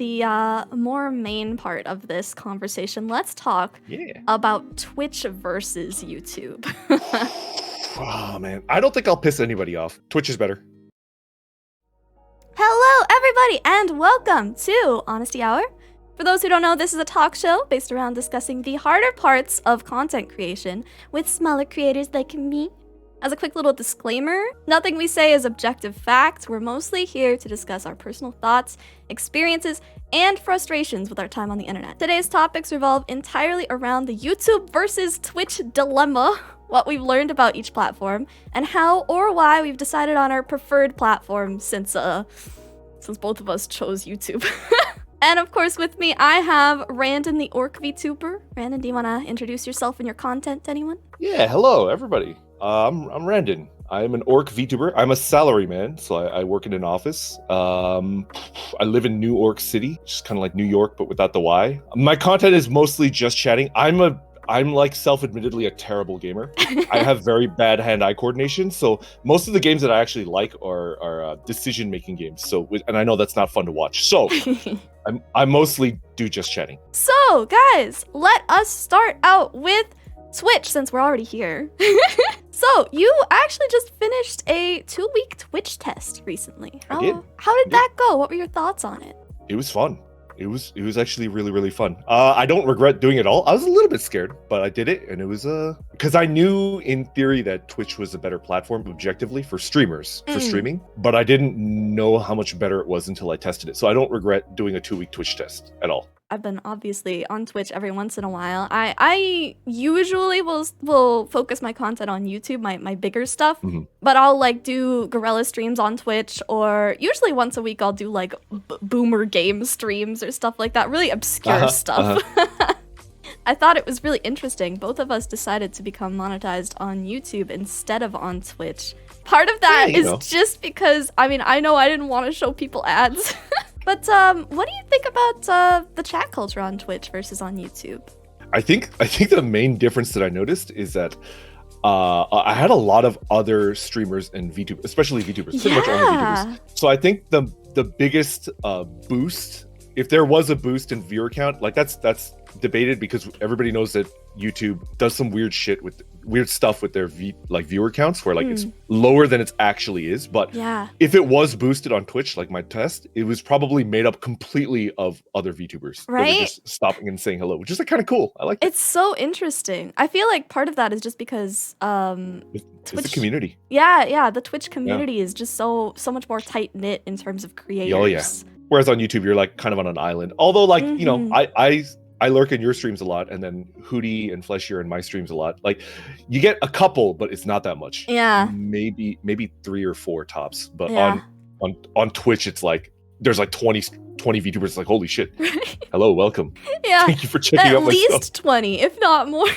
the more main part of this conversation, let's talk about Twitch versus YouTube. Oh, man. I don't think I'll piss anybody off. Twitch is better. Hello, everybody, and welcome to Honesty Hour. For those who don't know, this is a talk show based around discussing the harder parts of content creation with smaller creators like me. As a quick little disclaimer, nothing we say is objective fact. We're mostly here to discuss our personal thoughts, experiences, and frustrations with our time on the internet. Today's topics revolve entirely around the YouTube versus Twitch dilemma, what we've learned about each platform, and how or why we've decided on our preferred platform since both of us chose YouTube. And of course, with me, I have Randon the Orc Vtuber. Randon, do you want to introduce yourself and your content to anyone? Yeah, hello, everybody. I'm Randon. I'm an Orc Vtuber. I'm a salaryman, so I work in an office. I live in New York City, just kind of like New York, but without the Y. My content is mostly just chatting. I'm like self-admittedly a terrible gamer. I have very bad hand-eye coordination, so most of the games that I actually like are decision-making games. So, and I know that's not fun to watch. So, I mostly do just chatting. So, guys, let us start out with Twitch, since we're already here. So, you actually just finished a 2-week Twitch test recently. I did. How did that go? What were your thoughts on it? It was fun. It was actually really, really fun. I don't regret doing it all. I was a little bit scared, but I did it, and it was because I knew in theory that Twitch was a better platform objectively for streamers, for streaming, but I didn't know how much better it was until I tested it. So I don't regret doing a 2-week Twitch test at all. I've been obviously on Twitch every once in a while. I usually will focus my content on YouTube, my bigger stuff, but I'll like do Gorilla streams on Twitch, or usually once a week I'll do like boomer game streams or stuff like that, really obscure stuff. I thought it was really interesting. Both of us decided to become monetized on YouTube instead of on Twitch. Part of that is just because, I know I didn't want to show people ads. But what do you think about the chat culture on Twitch versus on YouTube? I think the main difference that I noticed is that I had a lot of other streamers and VTubers, especially VTubers, pretty much only VTubers. So I think the biggest boost, if there was a boost in viewer count, like that's debated because everybody knows that YouTube does some weird stuff with their viewer counts where it's lower than it actually is. But if it was boosted on Twitch, like my test, it was probably made up completely of other VTubers. Right? They were just stopping and saying hello, which is kind of cool. I like it. It's so interesting. I feel like part of that is just because Twitch, it's a community. Yeah, the Twitch community is just so much more tight knit in terms of creators. Oh yeah. Whereas on YouTube, you're like kind of on an island. Although I lurk in your streams a lot, and then Hootie and Flesh, you're in my streams a lot. Like, you get a couple, but it's not that much. Yeah. Maybe 3 or 4 tops. But on Twitch, it's like there's like 20 VTubers. It's like, holy shit! Hello, welcome. Yeah. Thank you for checking out my stuff. At least 20, if not more.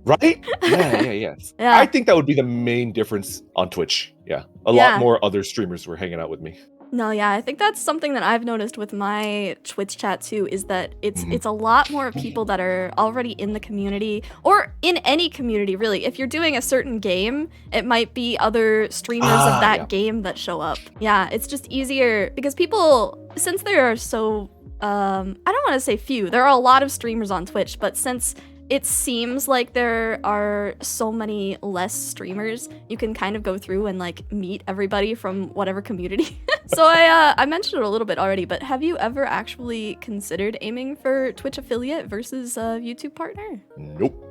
Right? Yeah. I think that would be the main difference on Twitch. Yeah, a lot more other streamers were hanging out with me. No, yeah, I think that's something that I've noticed with my Twitch chat too, is that it's a lot more people that are already in the community, or in any community really. If you're doing a certain game, it might be other streamers of that game that show up. Yeah, it's just easier because people, since there are so, I don't want to say few, there are a lot of streamers on Twitch, but since it seems like there are so many less streamers, you can kind of go through and like meet everybody from whatever community. So I mentioned it a little bit already, but have you ever actually considered aiming for Twitch affiliate versus a YouTube partner? Nope.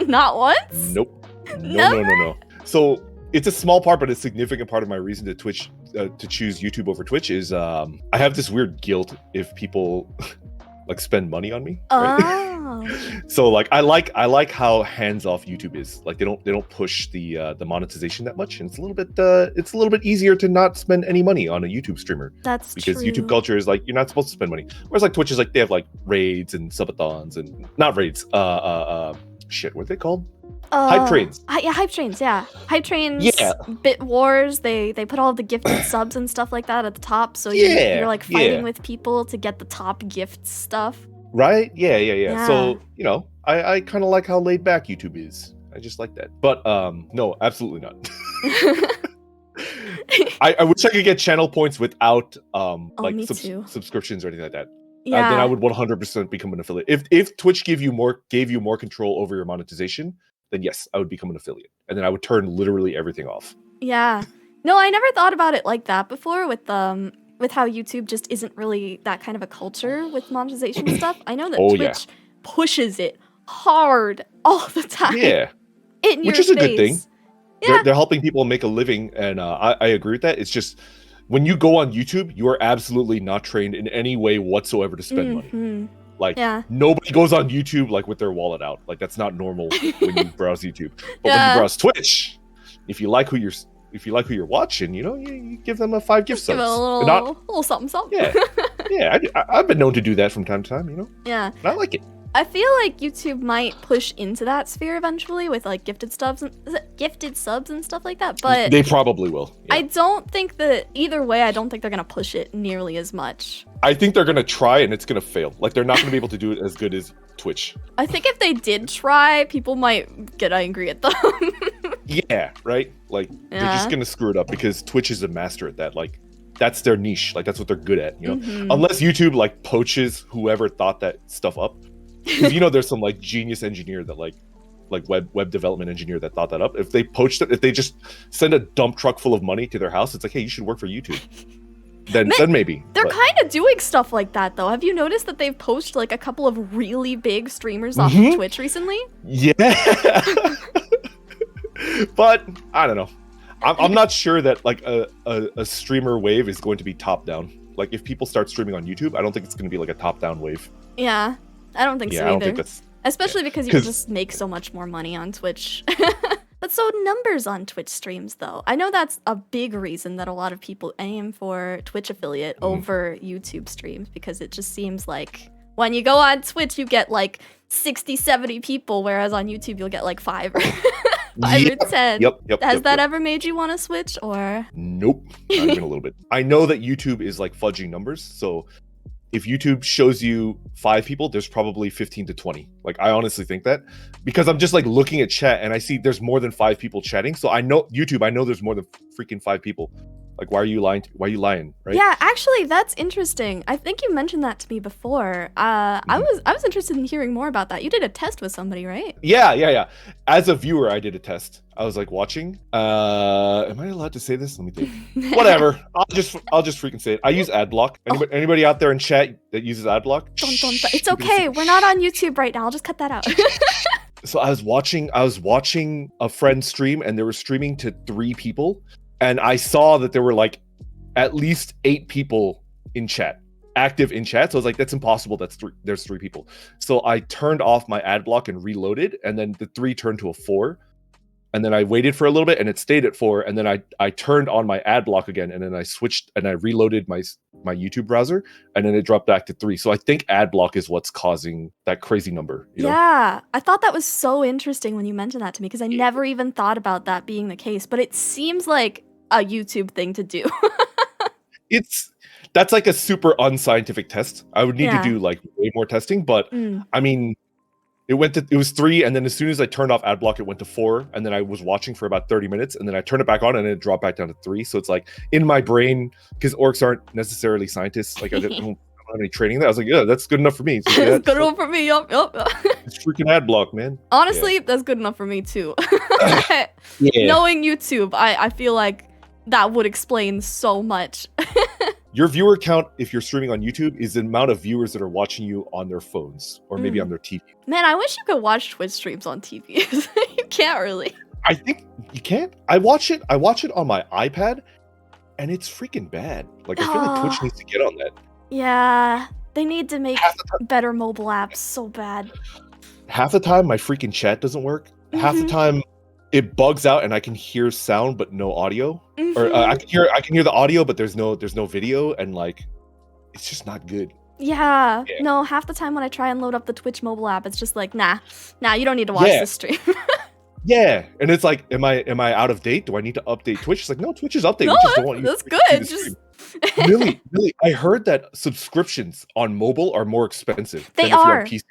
Not once? Nope. No. So it's a small part, but a significant part of my reason to choose YouTube over Twitch is I have this weird guilt if people like spend money on me. Right? So like I like how hands-off YouTube is. Like they don't push the monetization that much, and it's a little bit easier to not spend any money on a YouTube streamer. That's because true. YouTube culture is like you're not supposed to spend money. Whereas like Twitch is like they have like raids and subathons and not raids. What are they called? Hype trains. Hype trains. Yeah, hype trains. Yeah. Bit wars. They put all the gifted subs and stuff like that at the top, so you're like fighting with people to get the top gift stuff. Right? Yeah. So, I kind of like how laid back YouTube is. I just like that. But no, absolutely not. I wish I could get channel points without like me too. subscriptions or anything like that. Yeah. Then I would 100% become an affiliate. If Twitch gave you more control over your monetization, then yes, I would become an affiliate, and then I would turn literally everything off. Yeah. No, I never thought about it like that before with how YouTube just isn't really that kind of a culture with monetization stuff. I know that Twitch pushes it hard all the time. Yeah. Which is a good thing. Yeah. They're helping people make a living, and I agree with that. It's just when you go on YouTube, you are absolutely not trained in any way whatsoever to spend money. Like nobody goes on YouTube like with their wallet out. Like that's not normal when you browse YouTube. But when you browse Twitch, if you like who you're watching, you give them a 5 gift subs. Give it a little something. Yeah. I've been known to do that from time to time. Yeah. And I like it. I feel like YouTube might push into that sphere eventually with like gifted subs and stuff like that, but they probably will. Yeah. I don't think that either way. I don't think they're gonna push it nearly as much. I think they're gonna try and it's gonna fail. Like they're not gonna be able to do it as good as Twitch. I think if they did try, people might get angry at them. Yeah, right. Like they're just gonna screw it up because Twitch is a master at that. Like that's their niche. Like that's what they're good at. Unless YouTube like poaches whoever thought that stuff up. Because there's some like genius engineer that like web development engineer that thought that up. If they poached it, if they just send a dump truck full of money to their house, it's like, hey, you should work for YouTube. Then maybe. They're kind of doing stuff like that though. Have you noticed that they've poached like a couple of really big streamers off of Twitch recently? Yeah. But I don't know. I'm not sure that like a streamer wave is going to be top down. Like if people start streaming on YouTube, I don't think it's going to be like a top down wave. Yeah. I don't think so either. I don't think that's... Especially because you can just make so much more money on Twitch. But so numbers on Twitch streams, though. I know that's a big reason that a lot of people aim for Twitch affiliate over YouTube streams, because it just seems like when you go on Twitch, you get like 60, 70 people, whereas on YouTube, you'll get like 5 or 10. Has that ever made you want to switch, or? Nope, not even a little bit. I know that YouTube is like fudging numbers, so if YouTube shows you 5 people, there's probably 15 to 20. Like, I honestly think that, because I'm just like looking at chat and I see there's more than 5 people chatting. So I know YouTube, I know there's more than freaking 5 people. Like, why are you lying? Why are you lying? Right? Yeah, actually, that's interesting. I think you mentioned that to me before. I was interested in hearing more about that. You did a test with somebody, right? Yeah. As a viewer, I did a test. I was like watching. Am I allowed to say this? Let me think. Whatever. I'll just freaking say it. I use AdBlock. Anybody out there in chat that uses AdBlock? Don't. It's okay. We're not on YouTube right now. I'll just cut that out. So I was watching a friend stream, and they were streaming to 3 people. And I saw that there were like at least 8 people in chat, active in chat. So I was like, that's impossible. There's 3 people. So I turned off my ad block and reloaded, and then the 3 turned to a 4. And then I waited for a little bit and it stayed at 4. And then I turned on my ad block again, and then I switched and I reloaded my YouTube browser, and then it dropped back to 3. So I think ad block is what's causing that crazy number. You know? I thought that was so interesting when you mentioned that to me, because I never even thought about that being the case, but it seems like a YouTube thing to do. That's like a super unscientific test. I would need to do like way more testing, but I mean, it was 3, and then as soon as I turned off AdBlock, it went to 4, and then I was watching for about 30 minutes, and then I turned it back on, and it dropped back down to 3. So it's like in my brain, because orcs aren't necessarily scientists. Like I don't have any training there. I was like, yeah, that's good enough for me. So, yeah, it's good enough for me. Yup. It's freaking AdBlock, man. Honestly, that's good enough for me too. Knowing YouTube, I feel like that would explain so much. Your viewer count, if you're streaming on YouTube, is the amount of viewers that are watching you on their phones or maybe on their TV. Man, I wish you could watch Twitch streams on TV. You can't really. I think you can't. I watch it on my iPad, and it's freaking bad. Like, I feel like Twitch needs to get on that. Yeah, they need to make better mobile apps so bad. Half the time, my freaking chat doesn't work. Half the time, it bugs out and I can hear sound but no audio, or I can hear the audio but there's no video, and like it's just not good. Yeah. No, half the time when I try and load up the Twitch mobile app, it's just like, nah, you don't need to watch this stream. Yeah, and it's like, am I out of date? Do I need to update Twitch? It's like, no, Twitch is updated. No, we just don't want you that's to good. Really, I heard that subscriptions on mobile are more expensive than if you're on PC,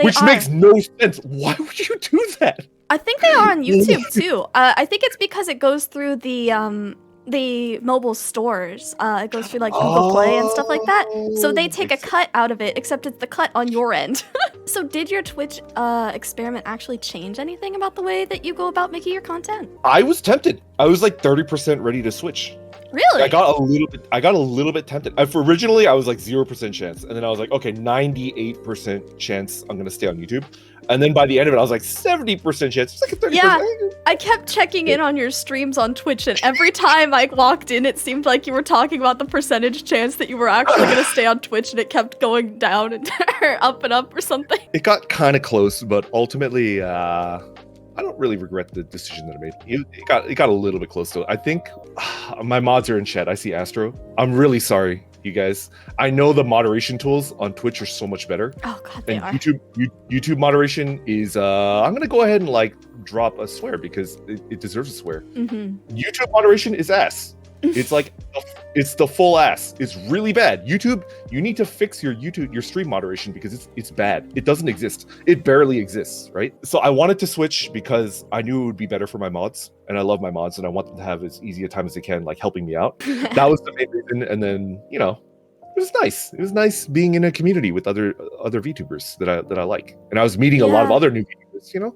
which makes no sense. Why would you do that? I think they are on YouTube too. I think it's because it goes through the the mobile stores. It goes through like Google Play and stuff like that. So they take a cut out of it, except it's the cut on your end. So did your Twitch experiment actually change anything about the way that you go about making your content? I was tempted. I was like 30% ready to switch. Really? I got a little bit tempted. Originally, I was like 0% chance, and then I was like, okay, 98% chance I'm gonna stay on YouTube. And then by the end of it, I was like 70% chance. It's like a 30%. Yeah, I kept checking in on your streams on Twitch, and every time I walked in, it seemed like you were talking about the percentage chance that you were actually gonna stay on Twitch, and it kept going down and up and up or something. It got kind of close, but ultimately, I don't really regret the decision that I made. It got a little bit close to it. I think my mods are in chat. I see Astro. I'm really sorry, you guys. I know the moderation tools on Twitch are so much better. Oh god, they are. YouTube moderation is I'm gonna go ahead and like drop a swear because it deserves a swear. YouTube moderation is ass. It's like it's the full ass. It's really bad. YouTube, you need to fix your stream moderation because it's bad. It doesn't exist. It barely exists, right? So I wanted to switch because I knew it would be better for my mods, and I love my mods, and I want them to have as easy a time as they can, like helping me out. That was the main reason. And then it was nice. It was nice being in a community with other Vtubers that I like, and I was meeting a lot of other new Vtubers.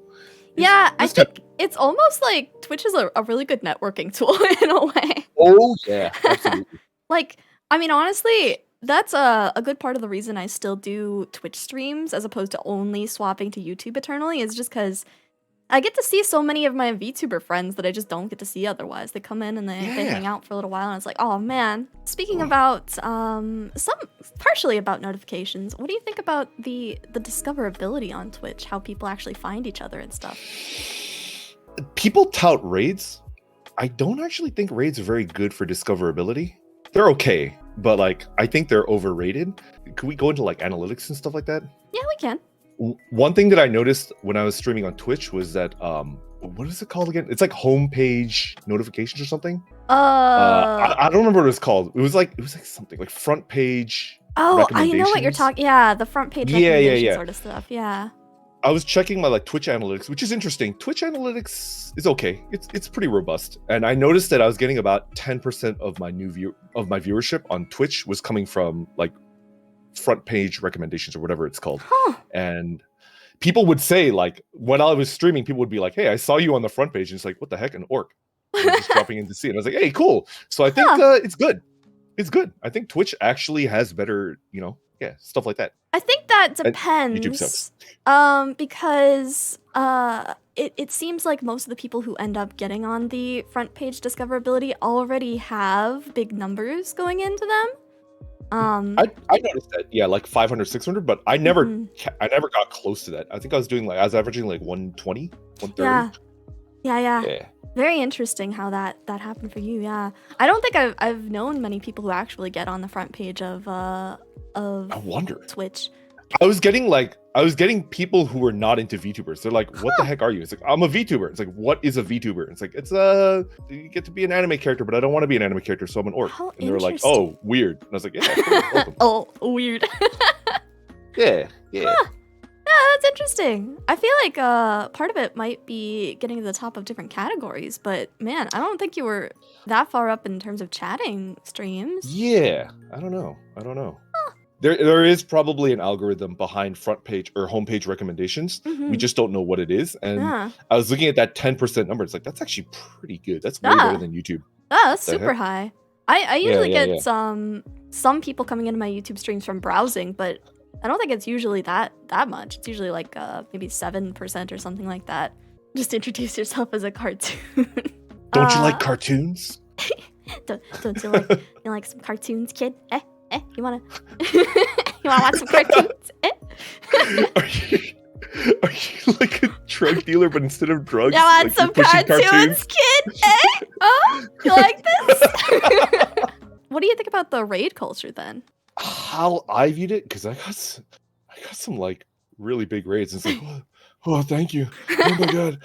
Yeah, I think it's almost like Twitch is a really good networking tool in a way. Oh, yeah, absolutely. Like, I mean, honestly, that's a good part of the reason I still do Twitch streams as opposed to only swapping to YouTube eternally is just because I get to see so many of my VTuber friends that I just don't get to see otherwise. They come in and they hang out for a little while, and it's like, oh man. Speaking about partially about notifications, what do you think about the discoverability on Twitch? How people actually find each other and stuff? People tout raids. I don't actually think raids are very good for discoverability. They're okay, but like I think they're overrated. Could we go into like analytics and stuff like that? Yeah, we can. One thing that I noticed when I was streaming on Twitch was that what is it called again? It's like homepage notifications or something. I don't remember what it was called. It was like something like front page. Oh, I know what you're talking. Yeah, the front page recommendation sort of stuff. Yeah. I was checking my like Twitch analytics, which is interesting. Twitch analytics is okay. It's pretty robust, and I noticed that I was getting about 10% of my viewership on Twitch was coming from like front page recommendations or whatever it's called. And people would say, like, when I was streaming, people would be like, hey, I saw you on the front page, and it's like, what the heck, an orc just dropping in to see it. And I was like, hey, cool. So I think it's good. I think Twitch actually has better stuff like that. I think that depends. YouTube sucks. Because it seems like most of the people who end up getting on the front page discoverability already have big numbers going into them. I noticed that, like 500, 600, but I never got close to that. I think I was averaging like 120, 130. Yeah. Very interesting how that happened for you. Yeah, I don't think I've known many people who actually get on the front page of I wonder Twitch. I was getting people who were not into VTubers. They're like, what the heck are you? It's like, I'm a VTuber. It's like, what is a VTuber? It's like, you get to be an anime character, but I don't want to be an anime character, so I'm an orc. And they were like, oh, weird. And I was like, yeah, cool, oh, weird. Yeah. Yeah, that's interesting. I feel like part of it might be getting to the top of different categories, but man, I don't think you were that far up in terms of chatting streams. Yeah, I don't know. Huh. There is probably an algorithm behind front page or homepage recommendations. We just don't know what it is. And I was looking at that 10% number. It's like, that's actually pretty good. That's way better than YouTube. That's super high. I usually get some people coming into my YouTube streams from browsing, but I don't think it's usually that much. It's usually like maybe 7% or something like that. Just introduce yourself as a cartoon. Don't you like cartoons? don't you like some cartoons, kid? You wanna watch some cartoons? Are you like a drug dealer, but instead of drugs, you want some cartoons, kid? Oh, you like this? What do you think about the raid culture then? How I viewed it, because I got some like really big raids. It's like, oh, thank you. Oh my god.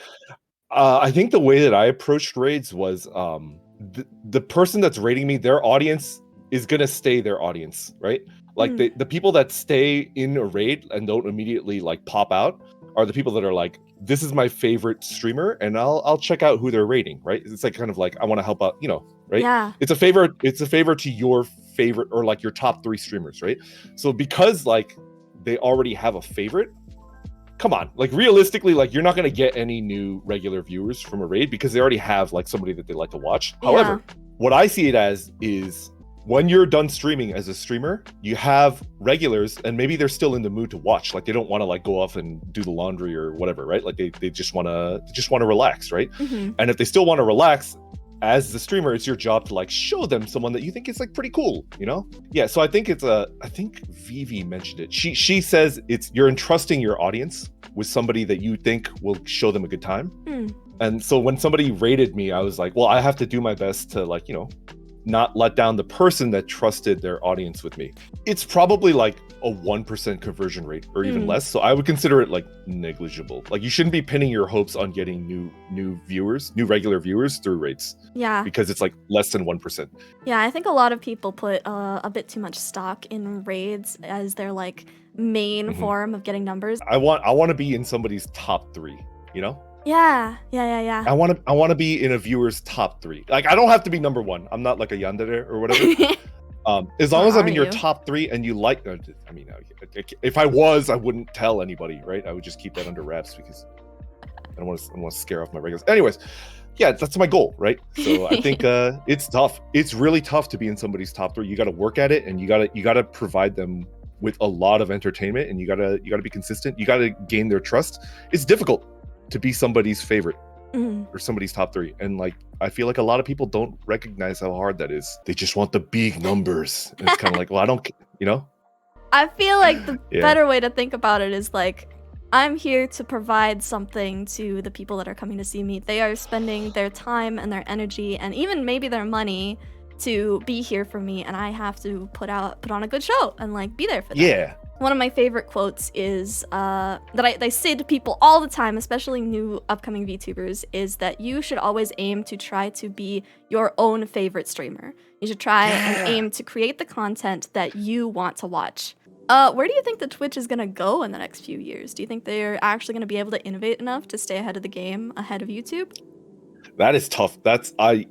I think the way that I approached raids was the person that's raiding me, their audience is gonna stay their audience, right? Like the people that stay in a raid and don't immediately like pop out are the people that are like, this is my favorite streamer, and I'll check out who they're rating, right? It's like kind of like I want to help out, right? Yeah. It's a favor to your favorite or like your top 3 streamers, right? So because like they already have a favorite, come on, like realistically, like you're not going to get any new regular viewers from a raid because they already have like somebody that they like to watch. Yeah. However, what I see it as is when you're done streaming as a streamer, you have regulars and maybe they're still in the mood to watch. Like they don't want to like go off and do the laundry or whatever, right? Like they just want to relax, right? Mm-hmm. And if they still want to relax, as the streamer, it's your job to like show them someone that you think is like pretty cool, Yeah, so I think I think Vivi mentioned it. She says you're entrusting your audience with somebody that you think will show them a good time. And so when somebody rated me, I was like, well, I have to do my best to like, not let down the person that trusted their audience with me. It's probably like a 1% conversion rate or even less. So I would consider it like negligible. Like you shouldn't be pinning your hopes on getting new regular viewers through rates. Yeah. Because it's like less than 1%. Yeah, I think a lot of people put a bit too much stock in raids as their like main form of getting numbers. I want to be in somebody's top 3, Yeah. I want to be in a viewer's top 3. Like I don't have to be number 1. I'm not like a yandere or whatever. As long as I'm in your top 3 and you like, I mean, if I was, I wouldn't tell anybody, right? I would just keep that under wraps because I don't want to scare off my regulars. Anyways, yeah, that's my goal, right? So I think it's tough. It's really tough to be in somebody's top 3. You got to work at it, and you got to provide them with a lot of entertainment, and you got to be consistent. You got to gain their trust. It's difficult to be somebody's favorite. Or somebody's top 3, and like I feel like a lot of people don't recognize how hard that is. They just want the big numbers, and it's kind of like, well, I don't, I feel like the better way to think about it is like, I'm here to provide something to the people that are coming to see me. They are spending their time and their energy and even maybe their money to be here for me, and I have to put on a good show and like be there for them. Yeah. One of my favorite quotes is that I say to people all the time, especially new upcoming VTubers, is that you should always aim to try to be your own favorite streamer. You should try and aim to create the content that you want to watch. Where do you think the Twitch is going to go in the next few years? Do you think they're actually going to be able to innovate enough to stay ahead of the game, ahead of YouTube? That is tough. I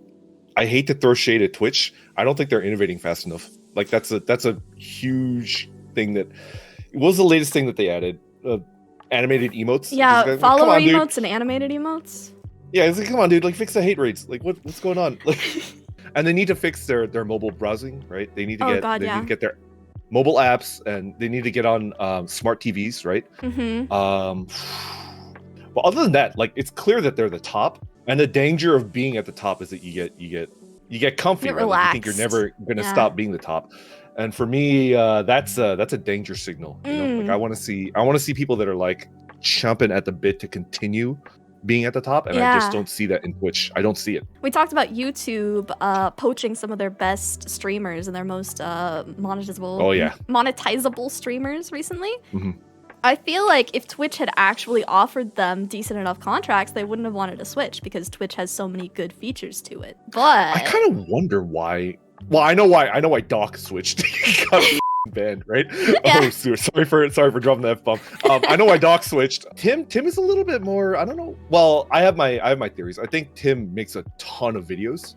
hate to throw shade at Twitch. I don't think they're innovating fast enough. Like that's a huge thing that was the latest thing that they added. Animated emotes. Yeah, follower emotes and animated emotes. Yeah, it's like, come on, dude, like fix the hate rates. Like what's going on? Like, and they need to fix their mobile browsing, right? They need to need to get their mobile apps, and they need to get on smart TVs, right? But other than that, like it's clear that they're the top, and the danger of being at the top is that you get comfy, right? Like, you think you're never gonna stop being the top. And for me, that's a danger signal. Like I want to see people that are like chomping at the bit to continue being at the top, and I just don't see that in Twitch. I don't see it. We talked about YouTube poaching some of their best streamers and their most monetizable streamers recently. I feel like if Twitch had actually offered them decent enough contracts, they wouldn't have wanted to switch because Twitch has so many good features to it. But I kind of wonder why. Well, I know why Doc switched. He got banned, right? Yeah. Oh, sorry for dropping the F-bomb. I know why Doc switched. Tim is a little bit more, I don't know. Well, I have my theories. I think Tim makes a ton of videos.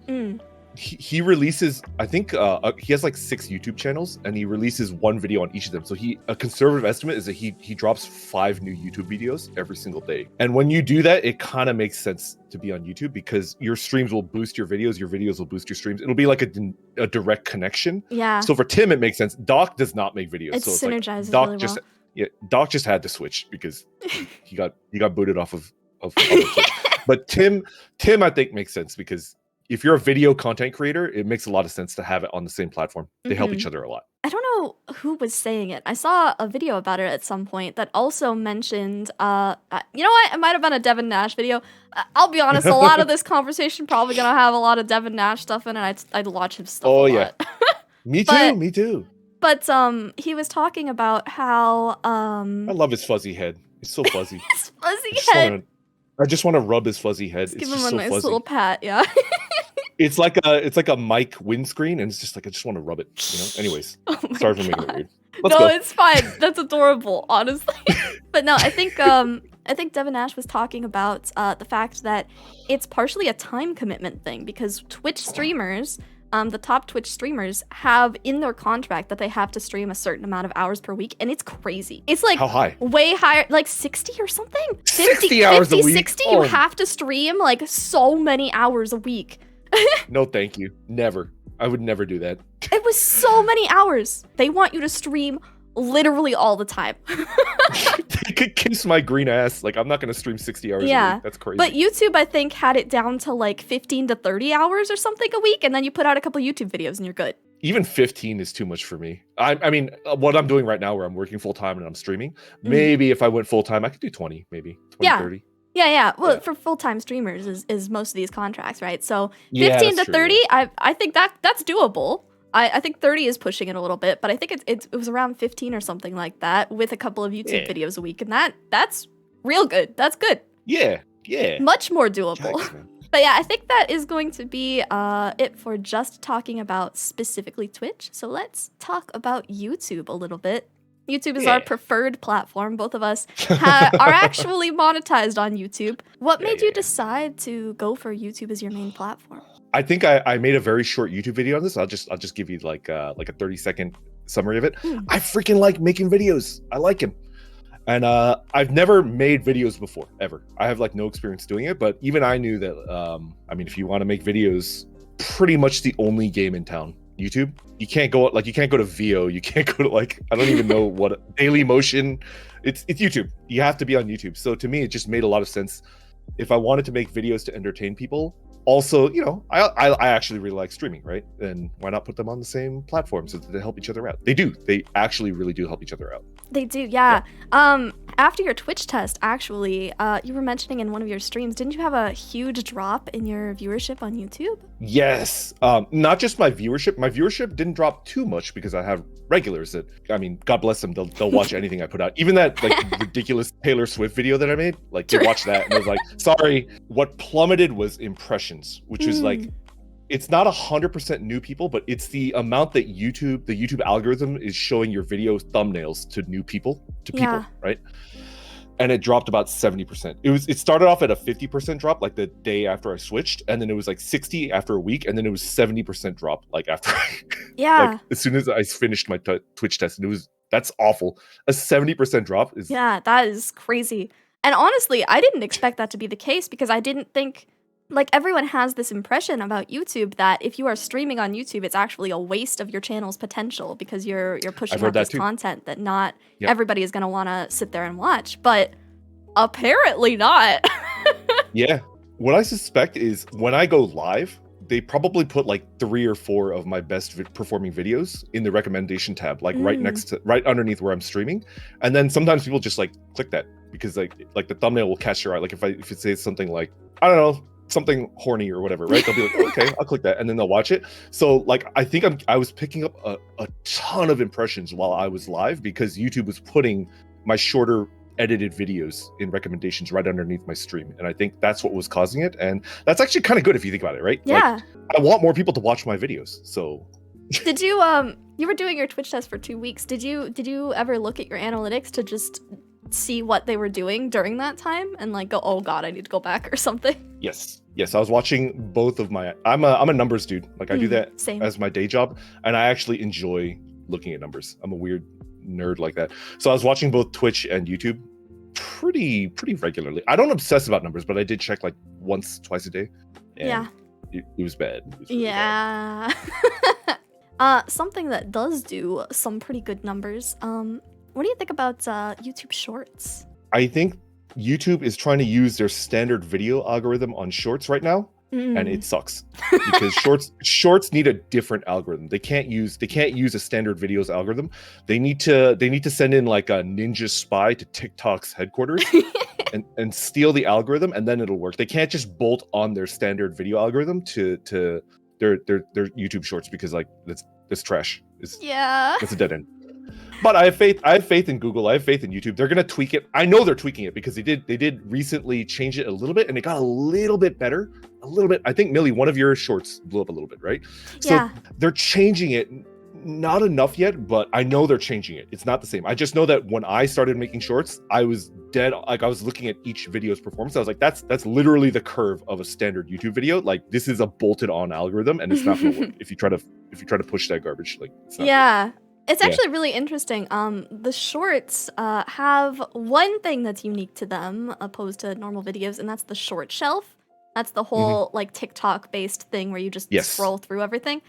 He releases, I think he has like 6 YouTube channels, and he releases 1 video on each of them. So a conservative estimate is that he drops 5 new YouTube videos every single day. And when you do that, it kind of makes sense to be on YouTube because your streams will boost your videos will boost your streams. It'll be like a direct connection. Yeah. So for Tim, it makes sense. Doc does not make videos. It so synergizes it's like Doc really just well. Yeah, Doc just had to switch because he got booted off of But Tim I think makes sense because if you're a video content creator, it makes a lot of sense to have it on the same platform. They help each other a lot. I don't know who was saying it. I saw a video about it at some point that also mentioned, you know what? It might have been a Devin Nash video. I'll be honest, a lot of this conversation probably going to have a lot of Devin Nash stuff in it. I'd watch his stuff a lot. Me too. But he was talking about how... I love his fuzzy head. It's so fuzzy. His fuzzy head. I just want to rub his fuzzy head. Give him a nice little pat, yeah. It's like a mic windscreen, and it's just like I just want to rub it. Anyways, sorry for making it weird. Let's go. It's fine. That's adorable, honestly. But no, I think I think Devin Nash was talking about the fact that it's partially a time commitment thing because Twitch streamers, the top Twitch streamers have in their contract that they have to stream a certain amount of hours per week, and it's crazy. It's like how high? Way higher, like 60 or something. 60 hours a week? 60, you have to stream like so many hours a week. No, thank you. Never. I would never do that. It was so many hours. They want you to stream literally all the time. They could kiss my green ass. Like, I'm not going to stream 60 hours a week. That's crazy. But YouTube, I think, had it down to like 15 to 30 hours or something a week, and then you put out a couple YouTube videos and you're good. Even 15 is too much for me. I mean, what I'm doing right now where I'm working full-time and I'm streaming, maybe if I went full-time, I could do 20, maybe 20, 30. Yeah. Well, for full-time streamers is most of these contracts, right? So 15 to 30, I think that's doable. I think 30 is pushing it a little bit, but I think it was around 15 or something like that with a couple of YouTube videos a week, and that's real good. That's good. Yeah. Much more doable. Yikes, but yeah, I think that is going to be it for just talking about specifically Twitch. So let's talk about YouTube a little bit. YouTube is our preferred platform. Both of us are actually monetized on YouTube. What made you decide to go for YouTube as your main platform? I think I made a very short YouTube video on this. I'll just give you like a 30-second summary of it. I freaking like making videos. I like them. And I've never made videos before, ever. I have like no experience doing it, but even I knew that, I mean, if you want to make videos, pretty much the only game in town, YouTube. You can't go to VO, you can't go to like, I don't even know what, Daily Motion. It's YouTube. You have to be on YouTube. So to me, it just made a lot of sense. If I wanted to make videos to entertain people, also, you know, I actually really like streaming, right? And why not put them on the same platform so that they help each other out? They actually really do help each other out. They do, yeah. After your Twitch test, actually, you were mentioning in one of your streams, didn't you have a huge drop in your viewership on YouTube? Yes. Not just my viewership. My viewership didn't drop too much because I have regulars that, I mean, God bless them. They'll watch anything I put out. Even that like ridiculous Taylor Swift video that I made, like they watched that and I was like, sorry. What plummeted was impressions, which is like, it's not 100% new people, but it's the amount that the YouTube algorithm is showing your video thumbnails to new people, right? And it dropped about 70%. It started off at a 50% drop like the day after I switched, and then it was like 60 after a week, and then it was 70% drop like after like as soon as I finished my Twitch test, and that's awful. A 70% drop is that is crazy. And honestly, I didn't expect that to be the case because I didn't think, like, everyone has this impression about YouTube that if you are streaming on YouTube, it's actually a waste of your channel's potential because you're pushing out this content that not everybody is going to want to sit there and watch. But apparently not. Yeah. What I suspect is when I go live, they probably put like 3 or 4 of my best performing videos in the recommendation tab, like right underneath where I'm streaming. And then sometimes people just like click that because like the thumbnail will catch your eye. Like if it says something like, I don't know, something horny or whatever, right? They'll be like, okay, I'll click that, and then they'll watch it. So like, I think I was picking up a ton of impressions while I was live because YouTube was putting my shorter edited videos in recommendations right underneath my stream, and I think that's what was causing it. And that's actually kind of good if you think about it, right? Yeah. Like, I want more people to watch my videos. So did you you were doing your Twitch test for 2 weeks. Did you ever look at your analytics to just see what they were doing during that time and like go, oh god, I need to go back or something? Yes, I was watching both of my, I'm a numbers dude. Like I do that as my day job, and I actually enjoy looking at numbers. I'm a weird nerd like that. So I was watching both Twitch and YouTube pretty regularly. I don't obsess about numbers, but I did check like once, twice a day. And it was bad. It was really bad. Something that does do some pretty good numbers. What do you think about YouTube Shorts? I think YouTube is trying to use their standard video algorithm on Shorts right now, and it sucks because Shorts need a different algorithm. They can't use a standard videos algorithm. They need to send in like a ninja spy to TikTok's headquarters and steal the algorithm, and then it'll work. They can't just bolt on their standard video algorithm to their YouTube Shorts because like that's trash. It's a dead end. But I have faith in Google. I have faith in YouTube. They're gonna tweak it. I know they're tweaking it because they did recently change it a little bit, and it got a little bit better. A little bit. I think Millie, one of your shorts blew up a little bit, right? So they're changing it. Not enough yet, but I know they're changing it. It's not the same. I just know that when I started making shorts, I was dead. Like I was looking at each video's performance. I was like, that's literally the curve of a standard YouTube video. Like this is a bolted on algorithm, and it's not gonna work if you try to push that garbage. Like it's not yeah. It's actually really interesting. The shorts have one thing that's unique to them opposed to normal videos, and that's the short shelf. That's the whole like TikTok-based thing where you just scroll through everything.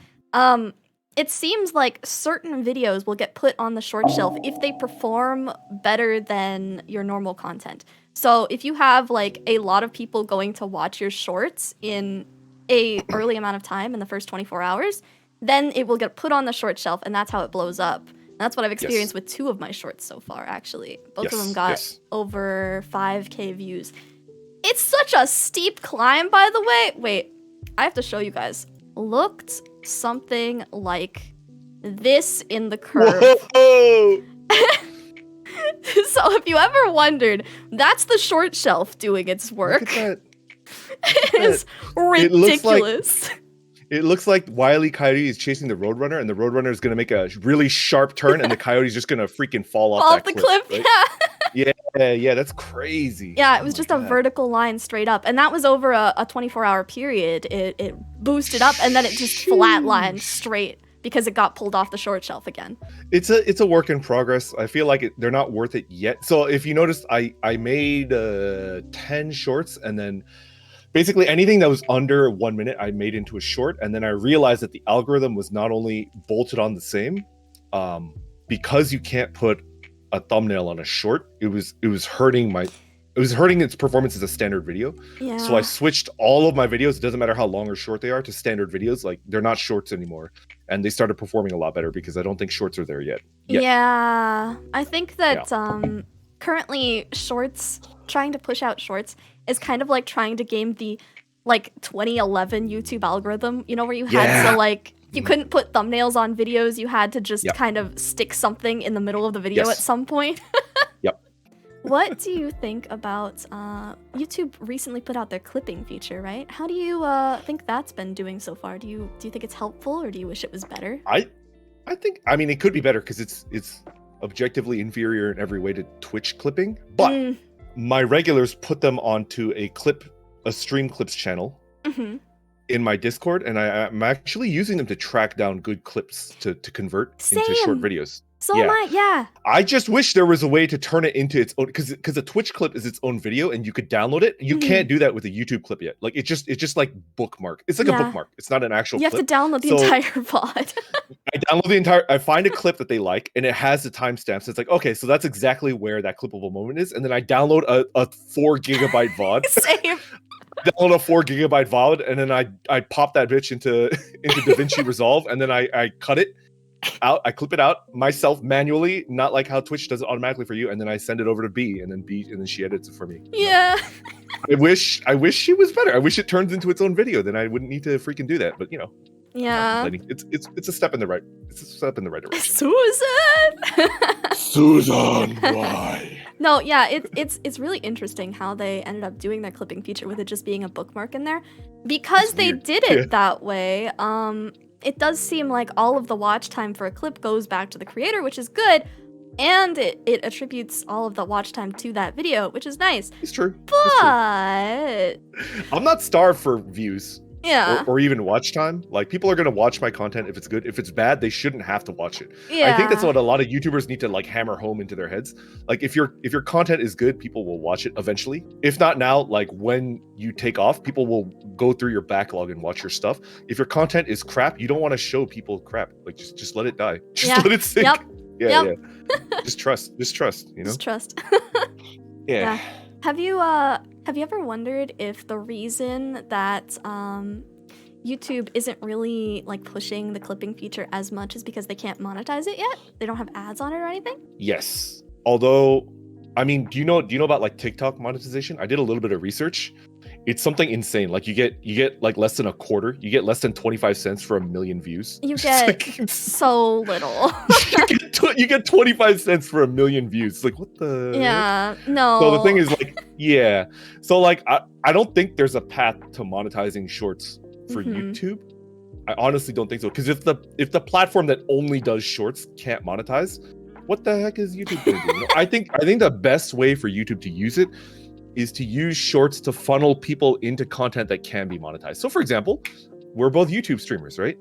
It seems like certain videos will get put on the short shelf if they perform better than your normal content. So if you have like a lot of people going to watch your shorts in a early amount of time in the first 24 hours, then it will get put on the short shelf, and that's how it blows up. And that's what I've experienced with 2 of my shorts so far, actually. Both of them got over 5K views. It's such a steep climb, by the way. Wait, I have to show you guys. Looked something like this in the curve. Whoa! So if you ever wondered, that's the short shelf doing its work. Look at that. It is ridiculous. It looks like Wile E. Coyote is chasing the Roadrunner, and the Roadrunner is going to make a really sharp turn, and the Coyote's just going to freaking fall off the cliff. Right? Yeah, that's crazy. Yeah, it was just a vertical line straight up, and that was over a 24-hour period. It boosted up, and then it just flatlined straight because it got pulled off the short shelf again. It's a work in progress. I feel like they're not worth it yet. So if you noticed, I made 10 shorts, and then basically anything that was under 1 minute I made into a short, and then I realized that the algorithm was not only bolted on the same, because you can't put a thumbnail on a short, it was hurting its performance as a standard video. Yeah. So I switched all of my videos, it doesn't matter how long or short they are, to standard videos. Like they're not shorts anymore, and they started performing a lot better because I don't think shorts are there yet. Yeah, I think that currently shorts, trying to push out shorts is kind of like trying to game the like 2011 YouTube algorithm, you know, where you had to like, you couldn't put thumbnails on videos, you had to just kind of stick something in the middle of the video at some point. What do you think about YouTube recently put out their clipping feature, right? How do you think that's been doing so far? Do you think it's helpful, or do you wish it was better? I mean it could be better because it's objectively inferior in every way to Twitch clipping, but my regulars put them onto a stream clips channel in my Discord, and I'm actually using them to track down good clips to convert into short videos. So am I, I just wish there was a way to turn it into its own, because a Twitch clip is its own video and you could download it. You can't do that with a YouTube clip yet. Like it's just like bookmark. It's like a bookmark. It's not an actual clip. You have to download the entire VOD. I download I find a clip that they like, and it has the timestamps. So it's like, okay, so that's exactly where that clippable moment is. And then I download a 4 gigabyte VOD. Same. Download a 4 gigabyte VOD, and then I pop that bitch into DaVinci Resolve, and then I cut it out, I clip it out myself manually, not like how Twitch does it automatically for you, and then I send it over to B, and then she edits it for me. Yeah. I wish she was better. I wish it turns into its own video, then I wouldn't need to freaking do that. But you know, it's a step in the right. It's a step in the right direction. Susan, why? No, yeah, it's really interesting how they ended up doing that clipping feature with it just being a bookmark in there, because they did it that way. It does seem like all of the watch time for a clip goes back to the creator, which is good, and it attributes all of the watch time to that video, which is nice. It's true. But I'm not starved for views. Yeah. Or even watch time. Like, people are gonna watch my content if it's good. If it's bad, they shouldn't have to watch it. Yeah. I think that's what a lot of YouTubers need to like hammer home into their heads. Like, if your content is good, people will watch it eventually. If not now, like when you take off, people will go through your backlog and watch your stuff. If your content is crap, you don't want to show people crap. Like, just let it die. Just let it sink. Yeah. Just trust, you know? Just trust. Yeah. Have you ever wondered if the reason that YouTube isn't really like pushing the clipping feature as much is because they can't monetize it yet? They don't have ads on it or anything? Yes. Although, I mean, do you know about like TikTok monetization? I did a little bit of research. It's something insane. Like you get like less than a quarter. You get less than 25 cents for 1 million views. You get so little. you get 25 cents for 1 million views. It's like, what the? Yeah, no. So the thing is like, yeah. So like, I don't think there's a path to monetizing shorts for YouTube. I honestly don't think so. Because if the platform that only does shorts can't monetize, what the heck is YouTube going to do? I think the best way for YouTube to use it is to use shorts to funnel people into content that can be monetized. So for example, we're both YouTube streamers, right?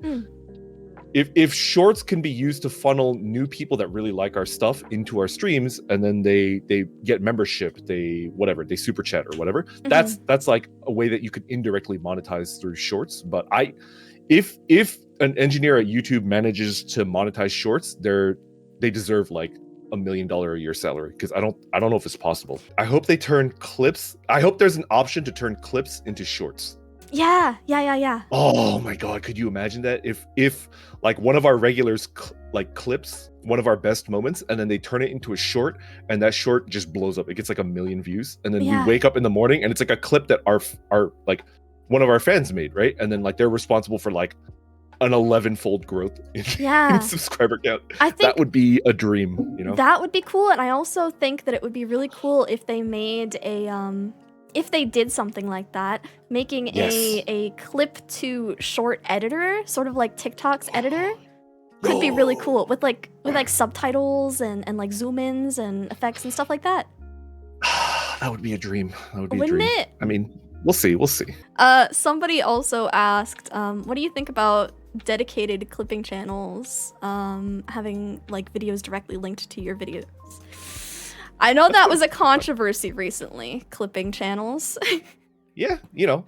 If shorts can be used to funnel new people that really like our stuff into our streams, and then they get membership, they super chat or whatever, that's like a way that you could indirectly monetize through shorts. But if an engineer at YouTube manages to monetize shorts, they deserve like $1 million a year salary, because I don't know if it's possible. I hope they turn clips. I hope there's an option to turn clips into shorts. Yeah. Oh my god, could you imagine that if like one of our regulars clips one of our best moments, and then they turn it into a short, and that short just blows up. It gets like 1 million views, and then we wake up in the morning and it's like a clip that our like one of our fans made, right? And then like they're responsible for like an 11-fold growth in subscriber count. I think that would be a dream, you know? That would be cool. And I also think that it would be really cool if they made if they did something like that, making a clip to short editor, sort of like TikTok's editor, could be really cool with like subtitles and like zoom ins and effects and stuff like that. That would be a dream. That would be Wouldn't a dream. it? I mean, we'll see. Somebody also asked, what do you think about dedicated clipping channels having like videos directly linked to your videos? I know that was a controversy recently, clipping channels. Yeah, you know,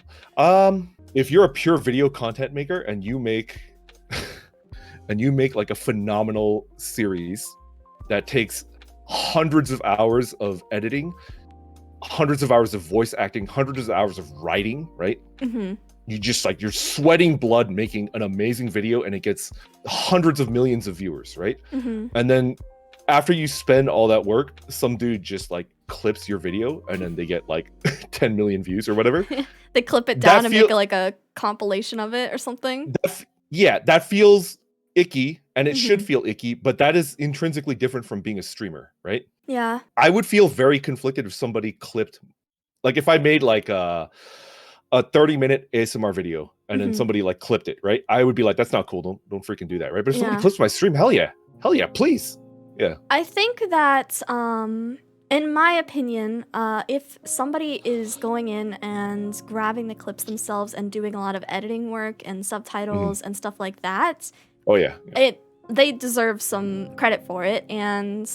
if you're a pure video content maker and you make like a phenomenal series that takes hundreds of hours of editing, hundreds of hours of voice acting, hundreds of hours of writing, right? You just like, you're sweating blood making an amazing video, and it gets hundreds of millions of viewers, right? And then after you spend all that work, some dude just like clips your video, and then they get like 10 million views or whatever. They clip it down and make like a compilation of it or something. That feels icky, and it should feel icky, but that is intrinsically different from being a streamer, right? Yeah. I would feel very conflicted if somebody clipped, like if I made like a 30-minute ASMR video and then somebody like clipped it, right? I would be like, that's not cool. Don't freaking do that, right? But if somebody clips my stream, hell yeah, please. Yeah. I think that, in my opinion, if somebody is going in and grabbing the clips themselves and doing a lot of editing work and subtitles and stuff like that, they deserve some credit for it. And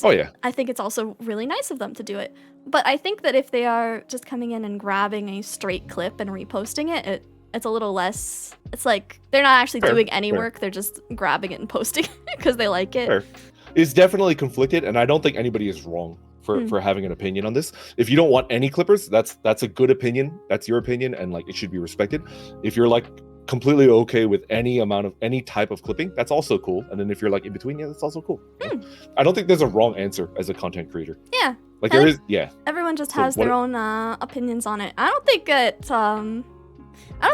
I think it's also really nice of them to do it. But I think that if they are just coming in and grabbing a straight clip and reposting it, it's a little less, it's like they're not actually doing any work. They're just grabbing it and posting it because they like it. It's definitely conflicted, and I don't think anybody is wrong for having an opinion on this. If you don't want any clippers, that's a good opinion. That's your opinion, and like it should be respected. If you're like completely okay with any type of clipping, that's also cool. And then if you're like in between, that's also cool. I don't think there's a wrong answer as a content creator. Yeah. Like there is, Everyone just has their own opinions on it. I don't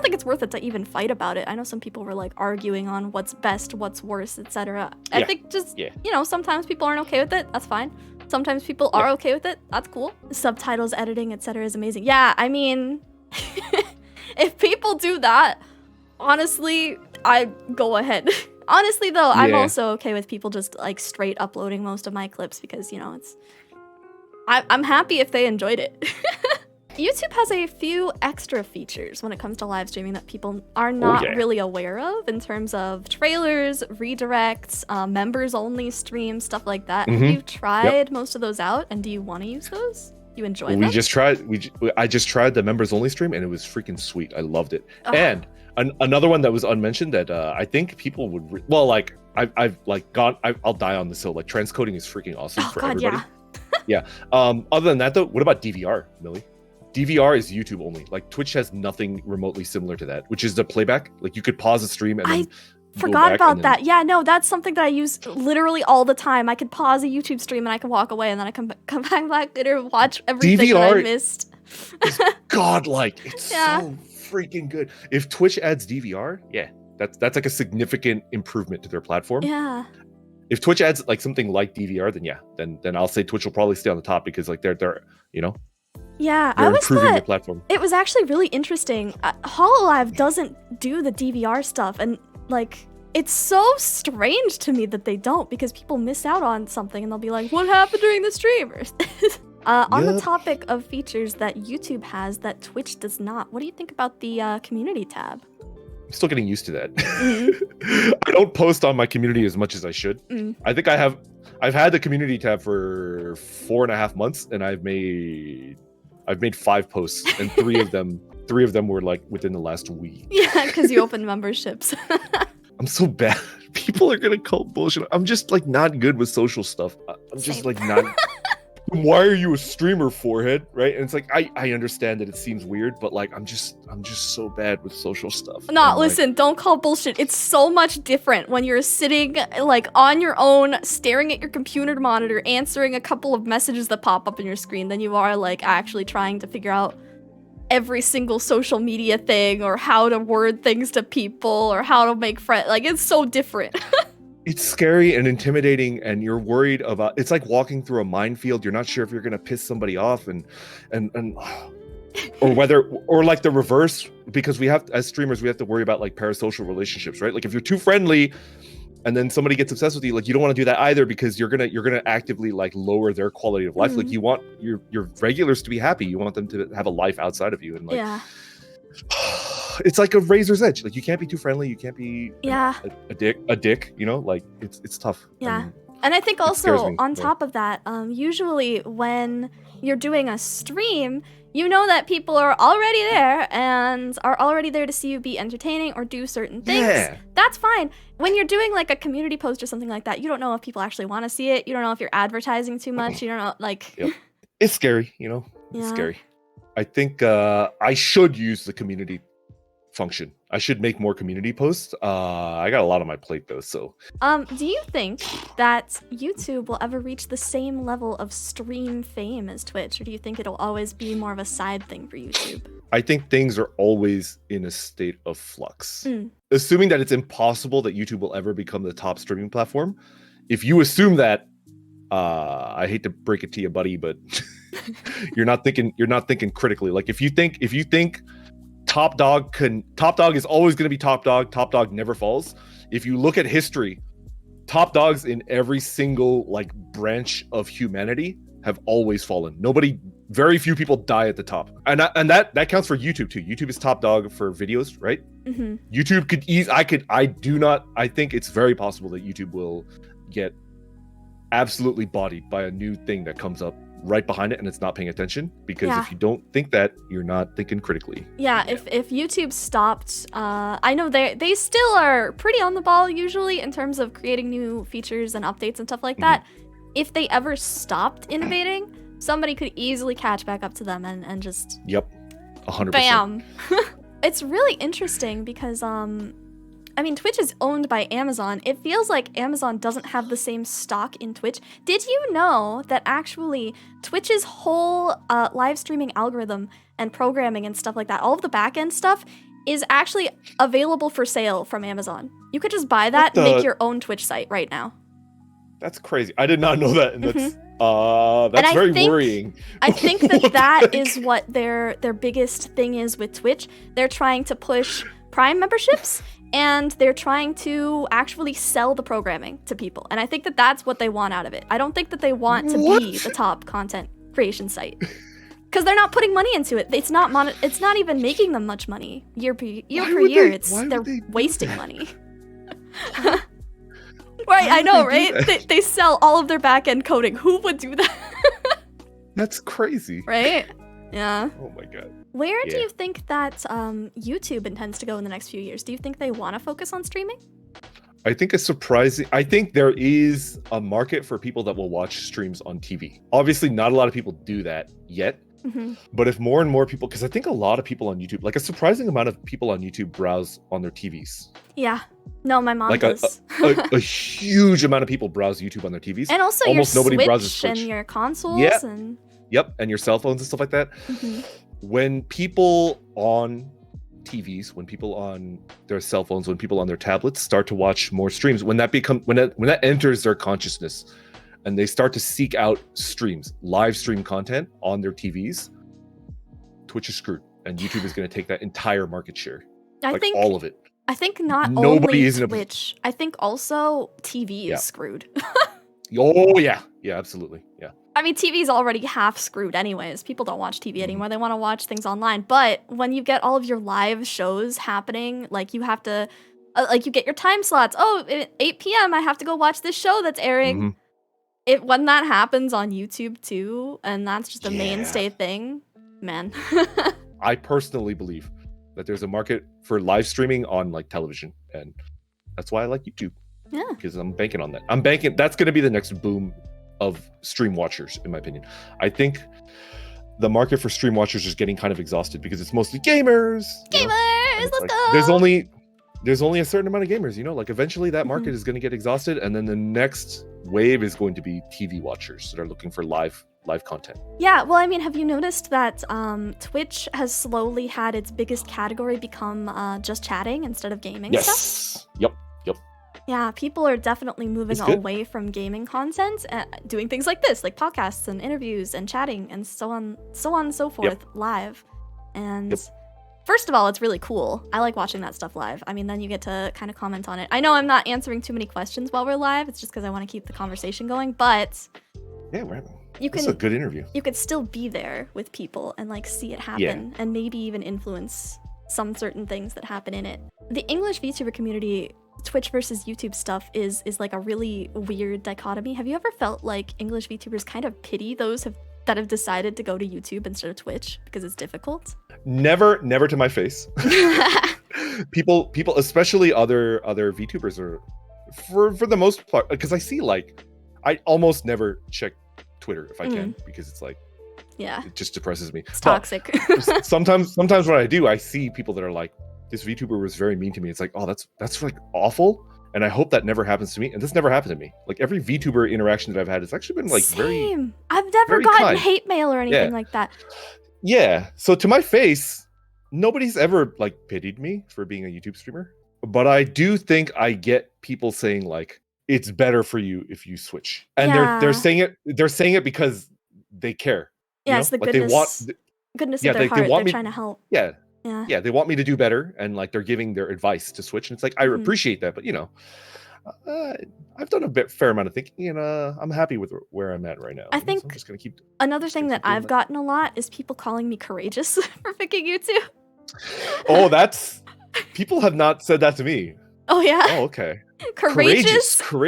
think it's worth it to even fight about it. I know some people were like arguing on what's best, what's worse, etc. I think just, you know, sometimes people aren't okay with it. That's fine. Sometimes people are okay with it. That's cool. Subtitles, editing, etc. is amazing. Yeah, I mean, if people do that, honestly, I go ahead. Honestly, though, I'm also okay with people just like straight uploading most of my clips because, you know, I'm happy if they enjoyed it. YouTube has a few extra features when it comes to live streaming that people are not really aware of in terms of trailers, redirects, members only streams, stuff like that. Have you tried most of those out, and do you want to use those? You enjoy them? I just tried the members only stream, and it was freaking sweet. I loved it. And another one that was unmentioned that I think people would I'll die on this hill. Like transcoding is freaking awesome for everybody. Other than that though, what about DVR, Millie? DVR is YouTube only. Like Twitch has nothing remotely similar to that, which is the playback. Like you could pause a stream and then forgot about that. Yeah, no, that's something that I use literally all the time. I could pause a YouTube stream and I can walk away, and then I come back later and watch everything that I missed. Is godlike. It's so freaking good. If Twitch adds DVR, that's like a significant improvement to their platform. Yeah. If Twitch adds like something like DVR, then I'll say Twitch will probably stay on the top because like they're you know. Yeah, I always thought the platform. It was actually really interesting. Hololive doesn't do the DVR stuff, and like, it's so strange to me that they don't, because people miss out on something and they'll be like, what happened during the stream? On the topic of features that YouTube has that Twitch does not, what do you think about the community tab? I'm still getting used to that. I don't post on my community as much as I should. I think I've had the community tab for 4.5 months, and I've made 5 posts, and 3 of them were like within the last week. Yeah, because you opened memberships. I'm so bad. People are gonna call bullshit. I'm just like not good with social stuff. I'm just like not. Why are you a streamer, forehead? Right? And it's like I understand that it seems weird, but like I'm just so bad with social stuff. No, listen, don't call bullshit. It's so much different when you're sitting like on your own, staring at your computer monitor, answering a couple of messages that pop up on your screen than you are like actually trying to figure out every single social media thing, or how to word things to people, or how to make friends. Like, it's so different. It's scary and intimidating, and you're worried about. It's like walking through a minefield. You're not sure if you're gonna piss somebody off, or whether, or like the reverse, because we have, as streamers, we have to worry about like parasocial relationships, right? Like if you're too friendly, and then somebody gets obsessed with you, like you don't want to do that either, because you're gonna actively like lower their quality of life. Like you want your regulars to be happy. You want them to have a life outside of you, and like it's like a razor's edge. Like you can't be too friendly. You can't be a dick. You know, like it's tough. Yeah, and I think also on top of that, usually when you're doing a stream, you know that people are already there and are already there to see you be entertaining or do certain things. Yeah. That's fine. When you're doing like a community post or something like that, you don't know if people actually want to see it. You don't know if you're advertising too much. You don't know, like... Yep. It's scary, you know? It's scary. I think I should use the community function. I should make more community posts. I got a lot on my plate though, so. Do you think that YouTube will ever reach the same level of stream fame as Twitch, or do you think it'll always be more of a side thing for YouTube? I think things are always in a state of flux. Assuming that it's impossible that YouTube will ever become the top streaming platform. If you assume that, I hate to break it to you, buddy, but you're not thinking critically. Like if you think Top Dog is always going to be top dog never falls. If you look at history, top dogs in every single like branch of humanity have always fallen. Very few people die at the top, and that counts for YouTube too. YouTube is top dog for videos, right? YouTube could I think it's very possible that YouTube will get absolutely bodied by a new thing that comes up right behind it and it's not paying attention, because if you don't think that, you're not thinking critically. If YouTube stopped, I know they still are pretty on the ball usually in terms of creating new features and updates and stuff like that. If they ever stopped innovating, somebody could easily catch back up to them and just 100%. Bam. It's really interesting because I mean, Twitch is owned by Amazon. It feels like Amazon doesn't have the same stock in Twitch. Did you know that actually Twitch's whole live streaming algorithm and programming and stuff like that, all of the back-end stuff, is actually available for sale from Amazon? You could just buy that and make your own Twitch site right now. That's crazy. I did not know that, and that's very worrying. I think that is what their biggest thing is with Twitch. They're trying to push Prime memberships, and they're trying to actually sell the programming to people. And I think that that's what they want out of it. I don't think that they want to be the top content creation site, because they're not putting money into it. It's not even making them much money year per year. They're wasting money. Right, I know, right? They sell all of their back-end coding. Who would do that? That's crazy. Right? Yeah. Oh my god. Where do you think that YouTube intends to go in the next few years? Do you think they want to focus on streaming? I think there is a market for people that will watch streams on TV. Obviously, not a lot of people do that yet. But if more and more people, because I think a lot of people on YouTube, like a surprising amount of people on YouTube browse on their TVs. Yeah. No, my mom does. a huge amount of people browse YouTube on their TVs. And also almost nobody browses Twitch. And your consoles. Yep, and your cell phones and stuff like that. When people on TVs, when people on their cell phones, when people on their tablets start to watch more streams, when that enters their consciousness, and they start to seek out streams, live stream content on their TVs, Twitch is screwed, and YouTube is going to take that entire market share. I think all of it. I think not Nobody only is in a Twitch, I think also TV is screwed. Oh yeah, absolutely, yeah. I mean, TV is already half screwed anyways. People don't watch TV anymore. They want to watch things online. But when you get all of your live shows happening, like you have to, like you get your time slots. Oh, at 8 p.m. I have to go watch this show that's airing. When that happens on YouTube too, and that's just a mainstay thing, man. I personally believe that there's a market for live streaming on like television, and that's why I like YouTube. Yeah, because I'm banking on that. I'm banking that's going to be the next boom of stream watchers, in my opinion. I think the market for stream watchers is getting kind of exhausted because it's mostly gamers. Let's like, go. There's only a certain amount of gamers, like eventually that market is going to get exhausted, and then the next wave is going to be TV watchers that are looking for live content. Yeah, well, I mean, have you noticed that Twitch has slowly had its biggest category become just chatting instead of gaming stuff? Yep. Yeah, people are definitely moving away from gaming content, doing things like this, like podcasts and interviews and chatting and so on and so forth live. And first of all, it's really cool. I like watching that stuff live. I mean, then you get to kind of comment on it. I know I'm not answering too many questions while we're live. It's just because I want to keep the conversation going, but it's a good interview. You could still be there with people and like see it happen and maybe even influence some certain things that happen in it. The English VTuber community, Twitch versus YouTube stuff is like a really weird dichotomy. Have you ever felt like English VTubers kind of pity those that have decided to go to YouTube instead of Twitch because it's difficult? Never to my face. people, especially other VTubers are, for the most part, because I see I almost never check Twitter if I can, because it's like, it just depresses me. It's toxic. sometimes when I do, I see people that are like, this VTuber was very mean to me. It's like, oh, that's like awful, and I hope that never happens to me. And this never happened to me. Like every VTuber interaction that I've had, it's actually been like Same. I've never gotten hate mail or anything like that. Yeah. So to my face, nobody's ever like pitied me for being a YouTube streamer. But I do think I get people saying like, it's better for you if you switch, and they're saying it because they care. Yeah, it's the goodness of their heart. They're trying to help. Yeah, they want me to do better, and like they're giving their advice to switch, and it's like I appreciate that, but I've done a fair amount of thinking, and I'm happy with where I'm at right now. I think so I'm just gonna keep. Another thing that I've gotten a lot is people calling me courageous for picking YouTube. Oh, people have not said that to me. Oh yeah. Oh, okay. Courageous for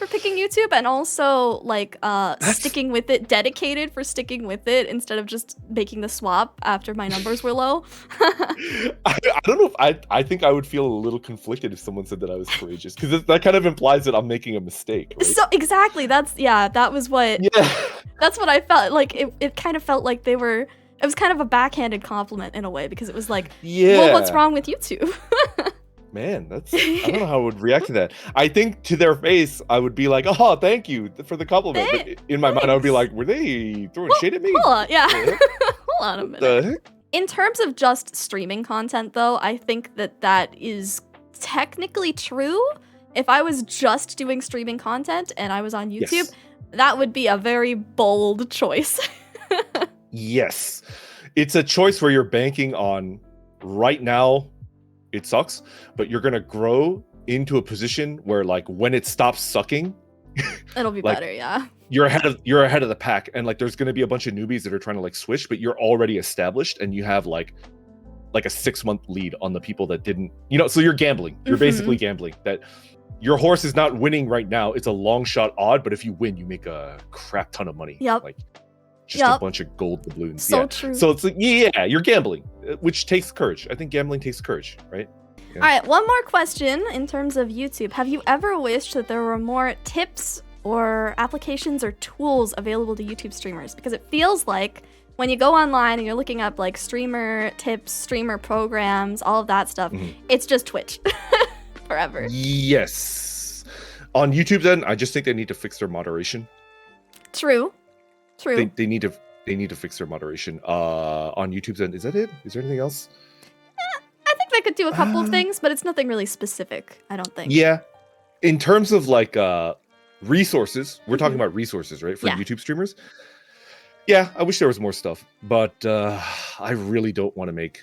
picking YouTube, and also like sticking with it, dedicated for sticking with it instead of just making the swap after my numbers were low. I don't know if I think I would feel a little conflicted if someone said that I was courageous, because that kind of implies that I'm making a mistake, right? So exactly, that's what I felt like. It kind of felt like it was kind of a backhanded compliment in a way, because it was like, well, what's wrong with YouTube? Man, I don't know how I would react to that. I think to their face, I would be like, oh, thank you for the compliment. But in my mind, I would be like, were they throwing shade at me? Hold on, hold on a minute. In terms of just streaming content, though, I think that is technically true. If I was just doing streaming content and I was on YouTube, that would be a very bold choice. Yes. It's a choice where you're banking on right now. It sucks, but you're gonna grow into a position where, like, when it stops sucking, it'll be better. Yeah, you're ahead of the pack, and like, there's gonna be a bunch of newbies that are trying to like switch, but you're already established, and you have like a 6-month lead on the people that didn't. So you're gambling. You're basically gambling that your horse is not winning right now. It's a long shot odd, but if you win, you make a crap ton of money. Yep. Like, just a bunch of gold doubloons. So true. So it's like, you're gambling, which takes courage. I think gambling takes courage, right? Yeah. All right, one more question in terms of YouTube. Have you ever wished that there were more tips or applications or tools available to YouTube streamers? Because it feels like when you go online and you're looking up like streamer tips, streamer programs, all of that stuff, it's just Twitch forever. Yes. On YouTube, then, I just think they need to fix their moderation. True. They need to fix their moderation. On YouTube, then, is that it? Is there anything else? I think they could do a couple of things, but it's nothing really specific, I don't think. Yeah. In terms of like resources, we're talking about resources, right? For YouTube streamers. Yeah, I wish there was more stuff, but I really don't want to make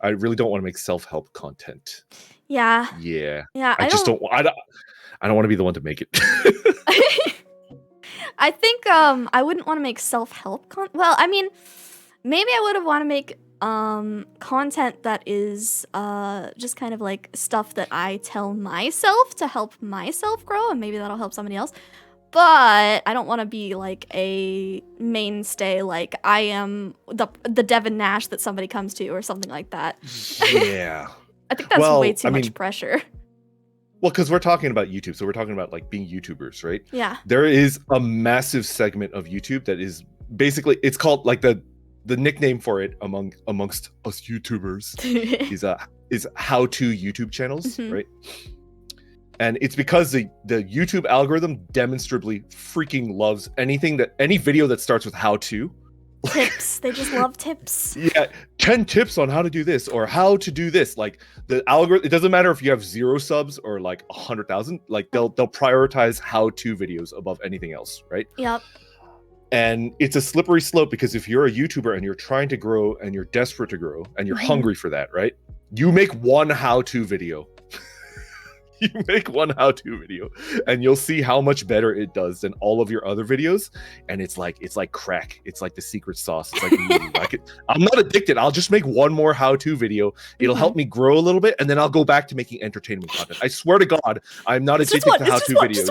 I really don't want to make self-help content. Yeah. Yeah. Yeah. I don't want to be the one to make it. I think I wouldn't want to make self-help well, I mean, maybe I would want to make content that is just kind of like stuff that I tell myself to help myself grow, and maybe that'll help somebody else. But I don't want to be like a mainstay, like I am the Devin Nash that somebody comes to or something like that. Yeah. I think that's way too much pressure. Well, because we're talking about YouTube, so we're talking about like being YouTubers, right? Yeah. There is a massive segment of YouTube that is basically, it's called like the nickname for it amongst us YouTubers is how-to YouTube channels, right? And it's because the YouTube algorithm demonstrably freaking loves any video that starts with how-to. Tips. They just love tips. Yeah, 10 tips on how to do this or how to do this. Like the algorithm, it doesn't matter if you have 0 subs or like 100,000. Like they'll prioritize how-to videos above anything else, right? Yep. And it's a slippery slope because if you're a YouTuber and you're trying to grow and you're desperate to grow and you're hungry for that, right? You make one how-to video. You make one how-to video and you'll see how much better it does than all of your other videos. And it's like crack. It's like the secret sauce. It's like, I'm not addicted. I'll just make one more how-to video. It'll help me grow a little bit. And then I'll go back to making entertainment content. I swear to God, I'm not addicted to how-to videos.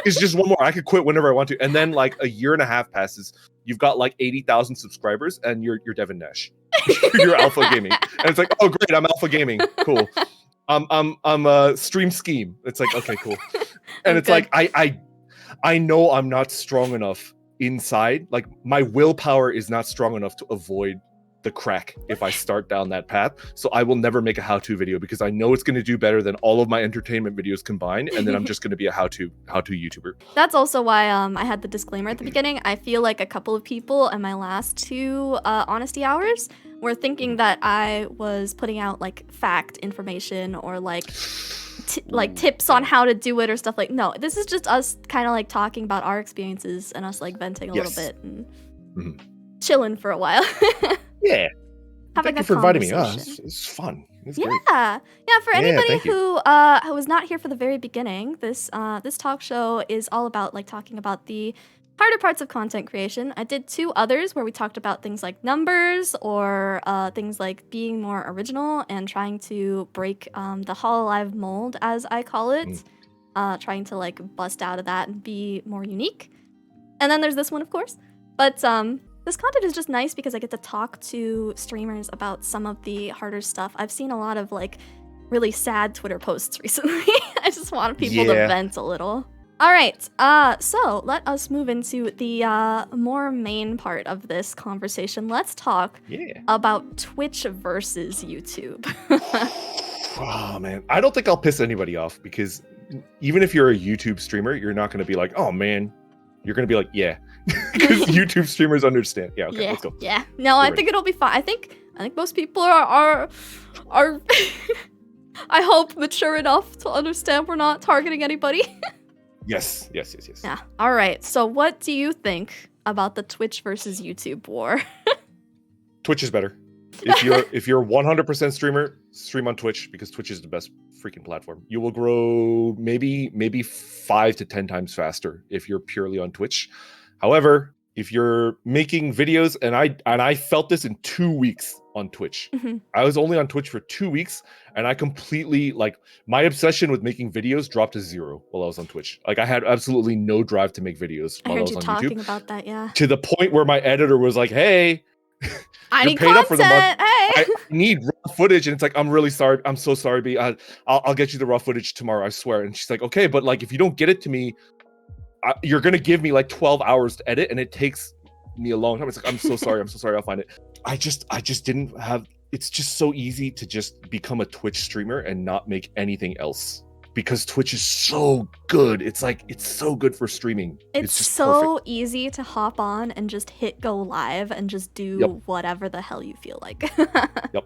It's just one more. I could quit whenever I want to. And then like a year and a half passes. You've got like 80,000 subscribers and you're Devin Nash. You're Alpha Gaming. And it's like, oh great, I'm Alpha Gaming. Cool. I'm a stream scheme. It's like, okay, cool. And it's like I know I'm not strong enough inside. Like my willpower is not strong enough to avoid the crack if I start down that path. So I will never make a how-to video because I know it's going to do better than all of my entertainment videos combined, and then I'm just going to be a how-to YouTuber. That's also why I had the disclaimer at the beginning. I feel like a couple of people in my last 2 honesty hours were thinking that I was putting out like fact information or like tips on how to do it or stuff like. No, this is just us kind of like talking about our experiences and us like venting a little bit and chilling for a while. Yeah. Having Thank you for inviting me. It's fun. It's great. Yeah. For anybody who was not here for the very beginning, this talk show is all about like talking about the harder parts of content creation. I did 2 others where we talked about things like numbers or things like being more original and trying to break the Hololive mold, as I call it, trying to like bust out of that and be more unique. And then there's this one, of course. But this content is just nice because I get to talk to streamers about some of the harder stuff. I've seen a lot of like really sad Twitter posts recently. I just want people to vent a little. All right, so let us move into the more main part of this conversation. Let's talk about Twitch versus YouTube. Oh man, I don't think I'll piss anybody off because even if you're a YouTube streamer, you're not going to be like, oh man, you're going to be like, yeah, because YouTube streamers understand. Yeah, okay, let's go. Yeah, no, I think it'll be fine. I think most people are I hope mature enough to understand we're not targeting anybody. Yes. Yeah. All right. So what do you think about the Twitch versus YouTube war? Twitch is better. If you're 100% streamer, stream on Twitch because Twitch is the best freaking platform. You will grow maybe 5 to 10 times faster if you're purely on Twitch. However, if you're making videos, and I felt this in 2 weeks on Twitch. I was only on Twitch for 2 weeks, and I completely, like, my obsession with making videos dropped to 0 while I was on Twitch. Like, I had absolutely no drive to make videos while I was on YouTube. I heard you talking about that, yeah. To the point where my editor was like, hey, I need content. Up for the month. Hey. I need raw footage, and it's like, I'm really sorry. I'm so sorry, B. I'll get you the raw footage tomorrow, I swear. And she's like, okay, but like, if you don't get it to me, you're gonna give me like 12 hours to edit, and it takes me a long time. It's like, I'm so sorry, I'll find it. I just didn't have. It's just so easy to just become a Twitch streamer and not make anything else because Twitch is so good. It's like, it's so good for streaming. It's just so perfect. Easy to hop on and just hit go live and just do whatever the hell you feel like. Yep.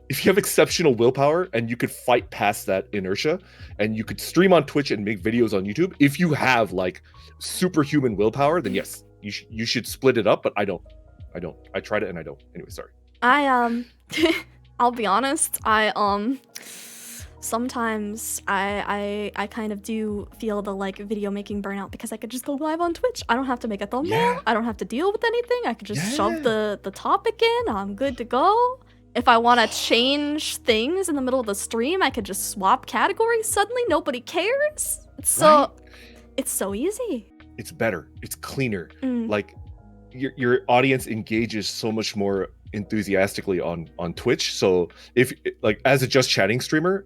If you have exceptional willpower and you could fight past that inertia and you could stream on Twitch and make videos on YouTube, if you have like superhuman willpower, then yes, you should split it up, but I don't. I tried it and I don't. Anyway, sorry. I'll be honest, sometimes I kind of do feel the like video making burnout because I could just go live on Twitch. I don't have to make a thumbnail. Yeah. I don't have to deal with anything. I could just shove Yeah. the topic in. I'm good to go. If I want to change things in the middle of the stream, I could just swap categories. Suddenly nobody cares. It's so easy. It's better. It's cleaner. Mm. Like your audience engages so much more enthusiastically on Twitch. So if like as a just chatting streamer,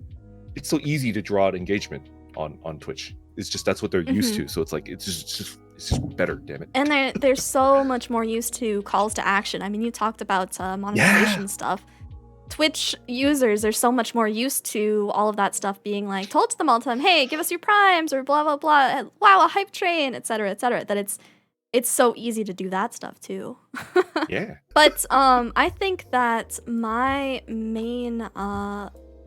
it's so easy to draw out engagement on Twitch. It's just that's what they're used to. So it's like it's just better, damn it. And they're so much more used to calls to action. I mean, you talked about monetization stuff. Twitch users are so much more used to all of that stuff being like told to them all the time, hey, give us your primes or blah blah blah, wow, a hype train, etc., that it's so easy to do that stuff too. Yeah. But I think that my main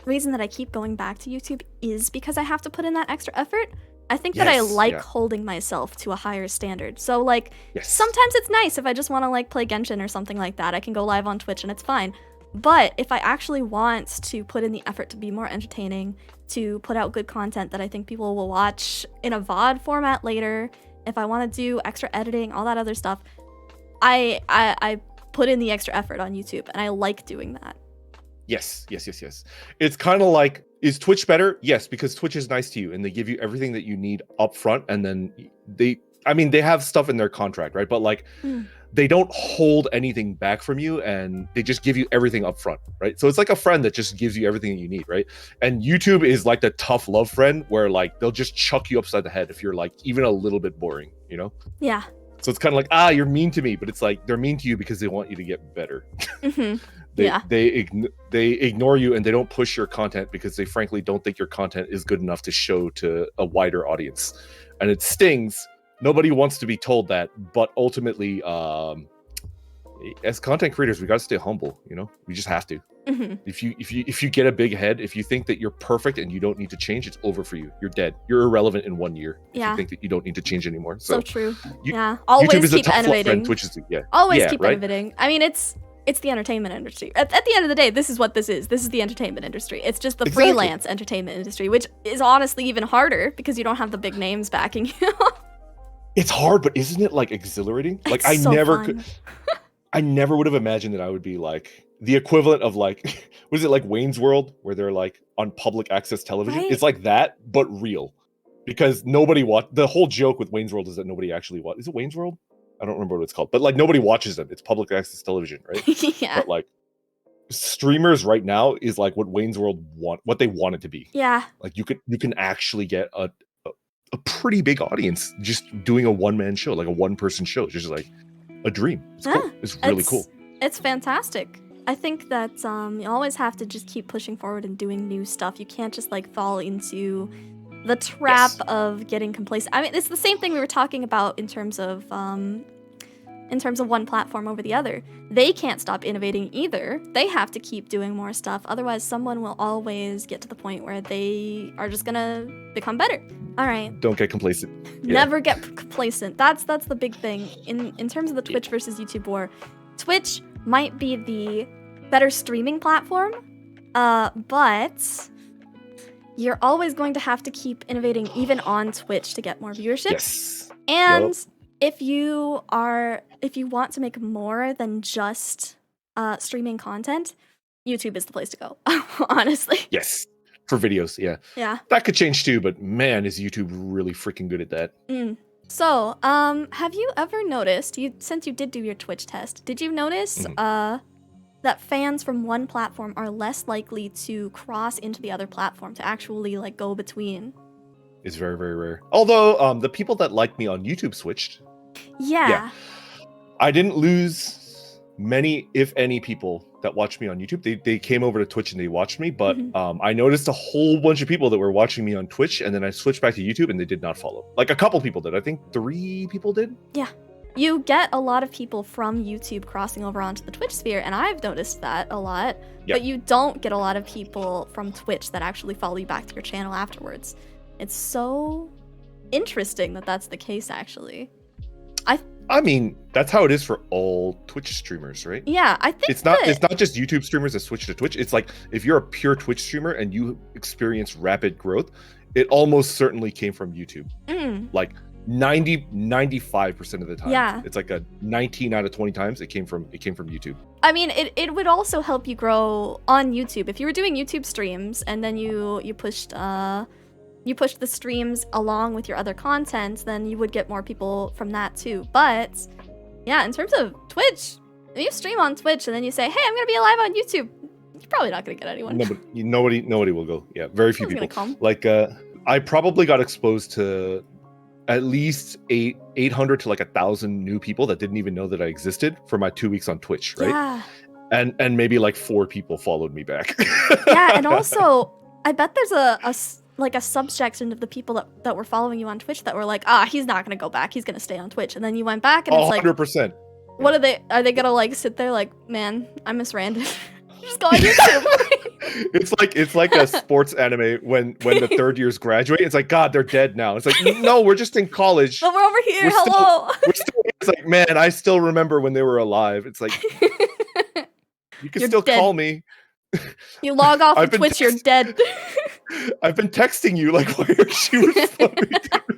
reason that I keep going back to YouTube is because I have to put in that extra effort. I think that I like holding myself to a higher standard. So like sometimes it's nice if I just want to like play Genshin or something like that. I can go live on Twitch and it's fine. But if I actually want to put in the effort to be more entertaining, to put out good content that I think people will watch in a VOD format later, if I want to do extra editing, all that other stuff, I put in the extra effort on YouTube, and I like doing that. Yes. It's kind of like, is Twitch better? Yes, because Twitch is nice to you, and they give you everything that you need up front, and then they have stuff in their contract, right? But like, they don't hold anything back from you, and they just give you everything up front, right? So it's like a friend that just gives you everything that you need, right? And YouTube is like the tough love friend where like they'll just chuck you upside the head if you're like even a little bit boring, you know? Yeah. So it's kind of like, you're mean to me, but it's like they're mean to you because they want you to get better. They ignore you, and they don't push your content because they frankly don't think your content is good enough to show to a wider audience. And it stings. Nobody wants to be told that, but ultimately, as content creators, we gotta stay humble. You know, we just have to. If you get a big head, if you think that you're perfect and you don't need to change, it's over for you. You're dead. You're irrelevant in 1 year. If you think that you don't need to change anymore. So true. Always YouTube is keep a tough innovating. Friend, Twitch is always keep innovating. I mean, it's the entertainment industry. At the end of the day, this is what this is. This is the entertainment industry. It's just the freelance entertainment industry, which is honestly even harder because you don't have the big names backing you. It's hard, but isn't it like exhilarating? Like I never would have imagined that I would be like the equivalent of like, was it like Wayne's World, where they're like on public access television? Right. It's like that, but real, because nobody the whole joke with Wayne's World is that nobody actually is it Wayne's World? I don't remember what it's called, but like nobody watches them. It's public access television, right? Yeah. But like streamers right now is like what Wayne's World what they want it to be. Yeah. Like you can actually get a pretty big audience just doing a one-man show, like a one-person show. It's just like a dream. It's cool. It's really cool. It's fantastic. I think that you always have to just keep pushing forward and doing new stuff. You can't just like fall into the trap of getting complacent. I mean, it's the same thing we were talking about in terms of one platform over the other. They can't stop innovating either. They have to keep doing more stuff. Otherwise, someone will always get to the point where they are just gonna become better. All right. Don't get complacent. Never get complacent. That's the big thing. In terms of the Twitch versus YouTube war, Twitch might be the better streaming platform, but you're always going to have to keep innovating even on Twitch to get more viewership. Yes. And if you want to make more than just streaming content, YouTube is the place to go. Honestly. Yes. For videos, yeah. That could change too, but man, is YouTube really freaking good at that. So, have you ever noticed, since you did do your Twitch test, did you notice that fans from one platform are less likely to cross into the other platform, to actually like go between? It's very, very rare. Although the people that like me on YouTube switched. Yeah. I didn't lose many, if any, people that watched me on YouTube. They came over to Twitch and they watched me, but I noticed a whole bunch of people that were watching me on Twitch, and then I switched back to YouTube and they did not follow. Like a couple people did. I think 3 people did. Yeah. You get a lot of people from YouTube crossing over onto the Twitch sphere, and I've noticed that a lot. But you don't get a lot of people from Twitch that actually follow you back to your channel afterwards. It's so interesting that that's the case, actually. I mean, that's how it is for all Twitch streamers, right? Yeah, I think it's not just YouTube streamers that switch to Twitch. It's like if you're a pure Twitch streamer and you experience rapid growth, it almost certainly came from YouTube. Like 95% of the time. Yeah. It's like a 19 out of 20 times it came from YouTube. I mean, it would also help you grow on YouTube. If you were doing YouTube streams and then you pushed the streams along with your other content, then you would get more people from that too. But yeah, in terms of Twitch, if you stream on Twitch and then you say, hey, I'm gonna be live on YouTube, you're probably not gonna get anyone. Nobody will go. Yeah, very few people. Like I probably got exposed to at least 800 to like 1,000 new people that didn't even know that I existed for my 2 weeks on Twitch, right? Yeah. And maybe like 4 people followed me back. Yeah, and also I bet there's a subsection of the people that were following you on Twitch that were like, he's not gonna go back, he's gonna stay on Twitch. And then you went back and it's 100%. Like, what are they gonna like sit there like, man, I miss Randon. Just go on YouTube. It's like a sports anime when the third years graduate. It's like, God, they're dead now. It's like, no, we're just in college. But we're over here. Hello. It's like, man, I still remember when they were alive. It's like, you can still call me. You log off of Twitch, you're dead. I've been texting you. Like, why aren't you responding to me?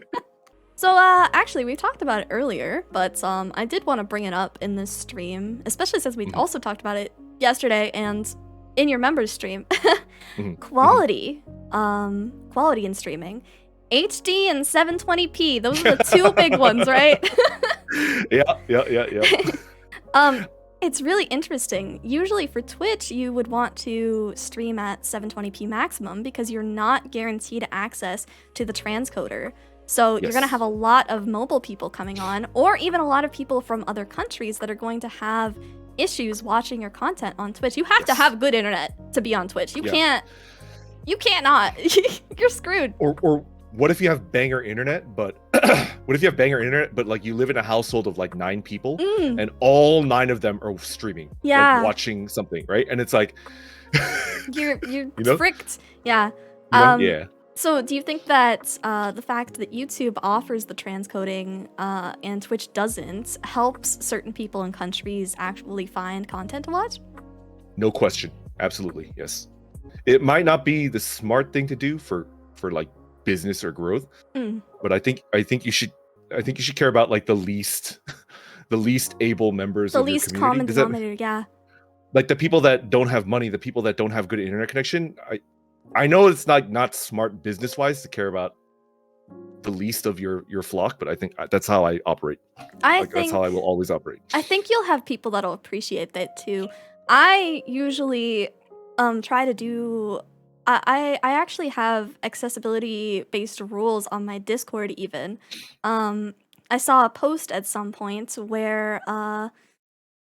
So, actually, we talked about it earlier, but I did want to bring it up in this stream, especially since we also talked about it yesterday and in your members stream. Quality in streaming. HD and 720p, those are the two big ones, right? Yeah. It's really interesting. Usually for Twitch, you would want to stream at 720p maximum because you're not guaranteed access to the transcoder. So you're going to have a lot of mobile people coming on, or even a lot of people from other countries that are going to have issues watching your content on Twitch. You have to have good internet to be on Twitch. You can't not. You're screwed. Or what if you have banger internet, but like you live in a household of like 9 people and all 9 of them are streaming, like watching something, right? And it's like you're fricked. Yeah. Yeah. So do you think that the fact that YouTube offers the transcoding and Twitch doesn't helps certain people in countries actually find content to watch? No question. Absolutely. Yes. It might not be the smart thing to do for like business or growth, but I think you should care about like the least able members of your community. The least common denominator, yeah. Like the people that don't have money, the people that don't have good internet connection. I know it's not smart business-wise to care about the least of your flock, but I think that's how I operate. That's how I will always operate. I think you'll have people that'll appreciate that too. I usually try to do... I actually have accessibility-based rules on my Discord even. I saw a post at some point where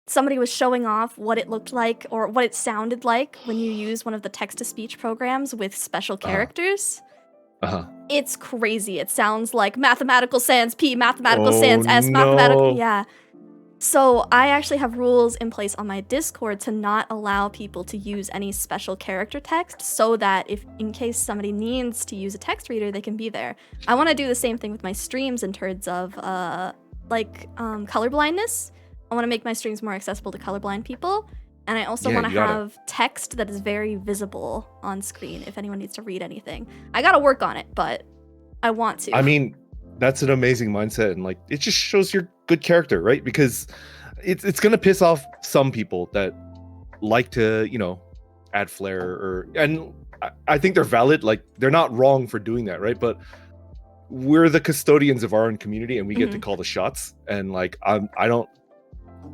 somebody was showing off what it looked like or what it sounded like when you use one of the text-to-speech programs with special characters. It's crazy. It sounds like mathematical sans P, mathematical sans S, mathematical... Yeah. So I actually have rules in place on my Discord to not allow people to use any special character text so that if in case somebody needs to use a text reader, they can be there. I want to do the same thing with my streams in terms of color blindness. I want to make my streams more accessible to colorblind people. And I also want to have text that is very visible on screen if anyone needs to read anything. I got to work on it, but I want to. I mean, that's an amazing mindset. And like, it just shows your good character, right? Because it's going to piss off some people that like to, add flair and I think they're valid. Like, they're not wrong for doing that, right? But we're the custodians of our own community and we get to call the shots. And like,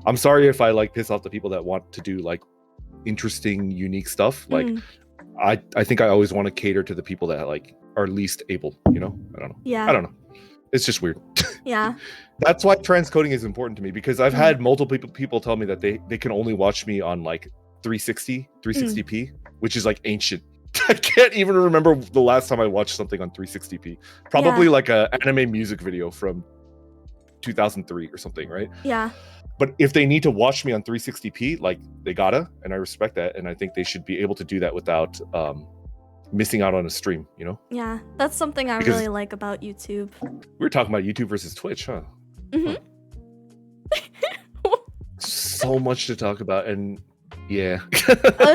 I'm sorry if I like piss off the people that want to do like interesting, unique stuff. Like, I think I always want to cater to the people that like are least able, I don't know. Yeah. I don't know. It's just weird. Yeah. That's why transcoding is important to me because I've had multiple people tell me that they can only watch me on like 360p, which is like ancient. I can't even remember the last time I watched something on 360p. Probably like a anime music video from 2003 or something, right? Yeah. But if they need to watch me on 360p, like they gotta, and I respect that, and I think they should be able to do that without missing out on a stream, Yeah, that's something I really like about YouTube. We were talking about YouTube versus Twitch, huh? So much to talk about, and yeah.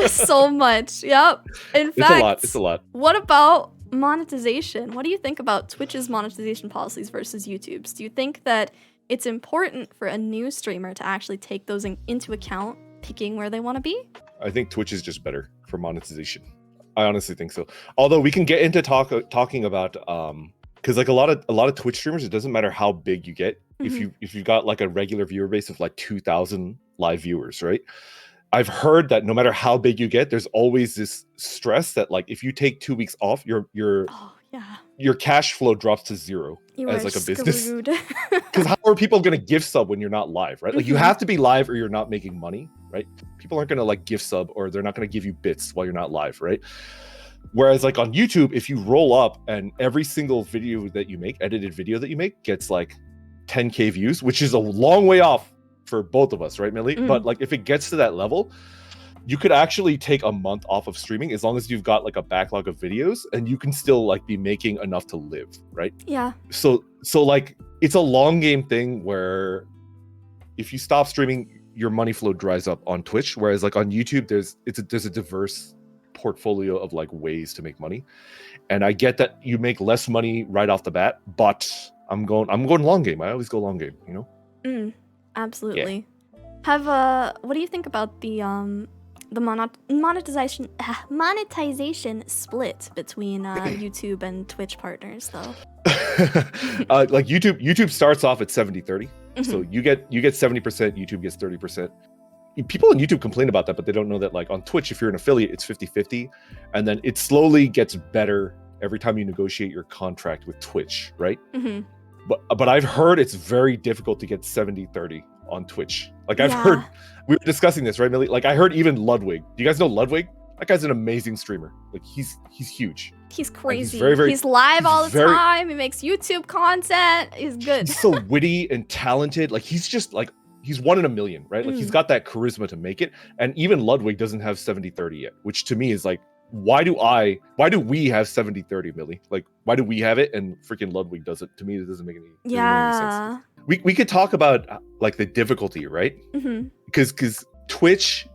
So much. Yep. In fact, It's a lot. It's a lot. What about monetization? What do you think about Twitch's monetization policies versus YouTube's? Do you think that it's important for a new streamer to actually take those into account, picking where they want to be? I think Twitch is just better for monetization. I honestly think so. Although we can get into talking about because like a lot of Twitch streamers, it doesn't matter how big you get. If you've got like a regular viewer base of like 2,000 live viewers, right? I've heard that no matter how big you get, there's always this stress that like if you take 2 weeks off, your cash flow drops to zero as like a business. Because how are people going to gift sub when you're not live, right? Like you have to be live or you're not making money, right? People aren't going to like gift sub or they're not going to give you bits while you're not live, right? Whereas like on YouTube, if you roll up and every single video that you make, edited video that you make, gets like 10K views, which is a long way off for both of us, right, Millie? But like if it gets to that level, you could actually take a month off of streaming as long as you've got like a backlog of videos and you can still like be making enough to live, right? Yeah. So like it's a long game thing where if you stop streaming, your money flow dries up on Twitch, whereas like on YouTube there's a diverse portfolio of like ways to make money. And I get that you make less money right off the bat, but I'm going long game. I always go long game, you know? Absolutely. Yeah. What do you think about the monetization split between YouTube and Twitch partners though? Like YouTube starts off at 70-30. So you get 70%, YouTube gets 30%. People on YouTube complain about that, but they don't know that like on Twitch, if you're an affiliate, it's 50-50. And then it slowly gets better every time you negotiate your contract with Twitch, right? But I've heard it's very difficult to get 70-30 on Twitch. Like I've heard, we were discussing this, right, Millie? Like I heard even Ludwig. Do you guys know Ludwig? That guy's an amazing streamer. Like he's huge. He's crazy. He's live all the time. He makes YouTube content. He's good. He's so witty and talented. Like he's just like, he's 1 in a million, right? Like he's got that charisma to make it. And even Ludwig doesn't have 70-30 yet, which to me is like, why do we have 70-30, Millie? Like, why do we have it and freaking Ludwig does it? To me, it doesn't make any sense. We could talk about like the difficulty, right? Because Twitch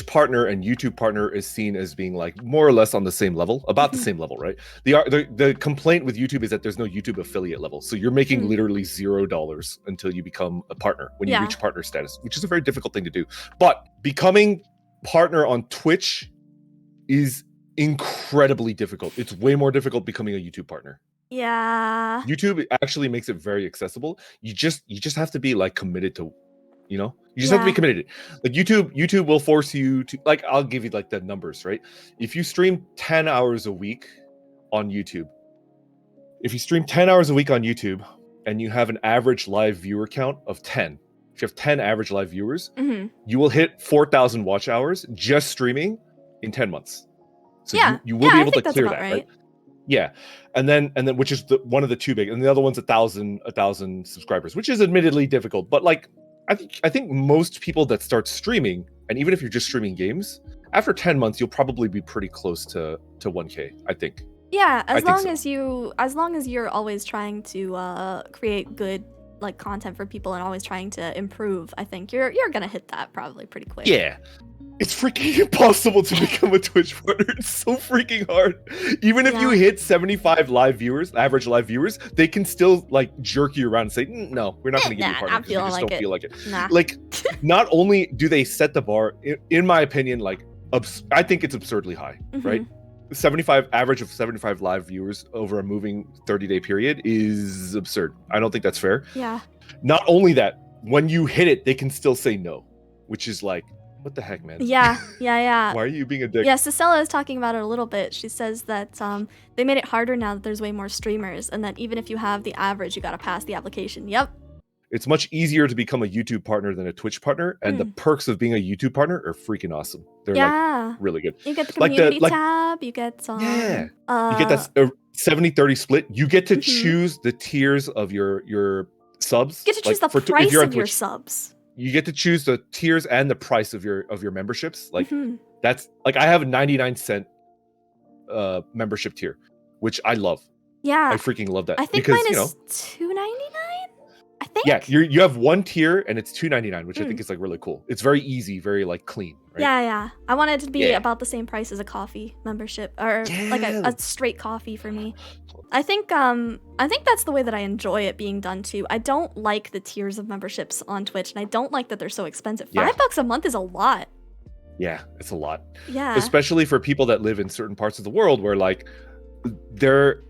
partner and YouTube partner is seen as being like more or less on the same level, about the same level, right? The complaint with YouTube is that there's no YouTube affiliate level. So you're making literally $0 until you become a partner when you reach partner status, which is a very difficult thing to do. But becoming partner on Twitch is incredibly difficult. It's way more difficult becoming a YouTube partner. Yeah. YouTube actually makes it very accessible. You just have to be like committed to, you know, you just have to be committed. Like YouTube will force you to, like, I'll give you like the numbers, right? If you stream 10 hours a week on YouTube, and you have an average live viewer count of 10, if you have 10 average live viewers, you will hit 4,000 watch hours just streaming in 10 months. So you will be able to clear that, right? Yeah. And then which is one of the two big, and the other one's 1,000 subscribers, which is admittedly difficult. But like I think most people that start streaming, and even if you're just streaming games, after 10 months you'll probably be pretty close to 1K, I think. Yeah, as long as you're always trying to create good like content for people and always trying to improve, I think you're gonna hit that probably pretty quick. Yeah. It's freaking impossible to become a Twitch partner. It's so freaking hard. Even if you hit 75 live viewers, average live viewers, they can still like jerk you around and say, no, we're not going to give you a partner because you just don't feel like it. Like, not only do they set the bar, in my opinion, like, I think it's absurdly high, right? 75 average of 75 live viewers over a moving 30-day period is absurd. I don't think that's fair. Yeah. Not only that, when you hit it, they can still say no, which is like, what the heck, man? Yeah. Why are you being a dick? Yeah, Cicella is talking about it a little bit. She says that they made it harder now that there's way more streamers, and that even if you have the average, you gotta pass the application. Yep. It's much easier to become a YouTube partner than a Twitch partner, and the perks of being a YouTube partner are freaking awesome. They're like really good. You get the community tab. You get you get that 70-30 split. You get to choose the tiers of your subs. You get to choose the price of your subs. You get to choose the tiers and the price of your memberships. Like that's like, I have a 99-cent membership tier, which I love. Yeah, I freaking love that. I think mine is $2.99. I think. Yeah, you have one tier and it's $2.99, which I think is like really cool. It's very easy, very like clean. Right? Yeah. I want it to be about the same price as a coffee membership, or like a straight coffee for me. I think that's the way that I enjoy it being done too. I don't like the tiers of memberships on Twitch, and I don't like that they're so expensive. $5 a month is a lot. Yeah, it's a lot. Yeah. Especially for people that live in certain parts of the world where like their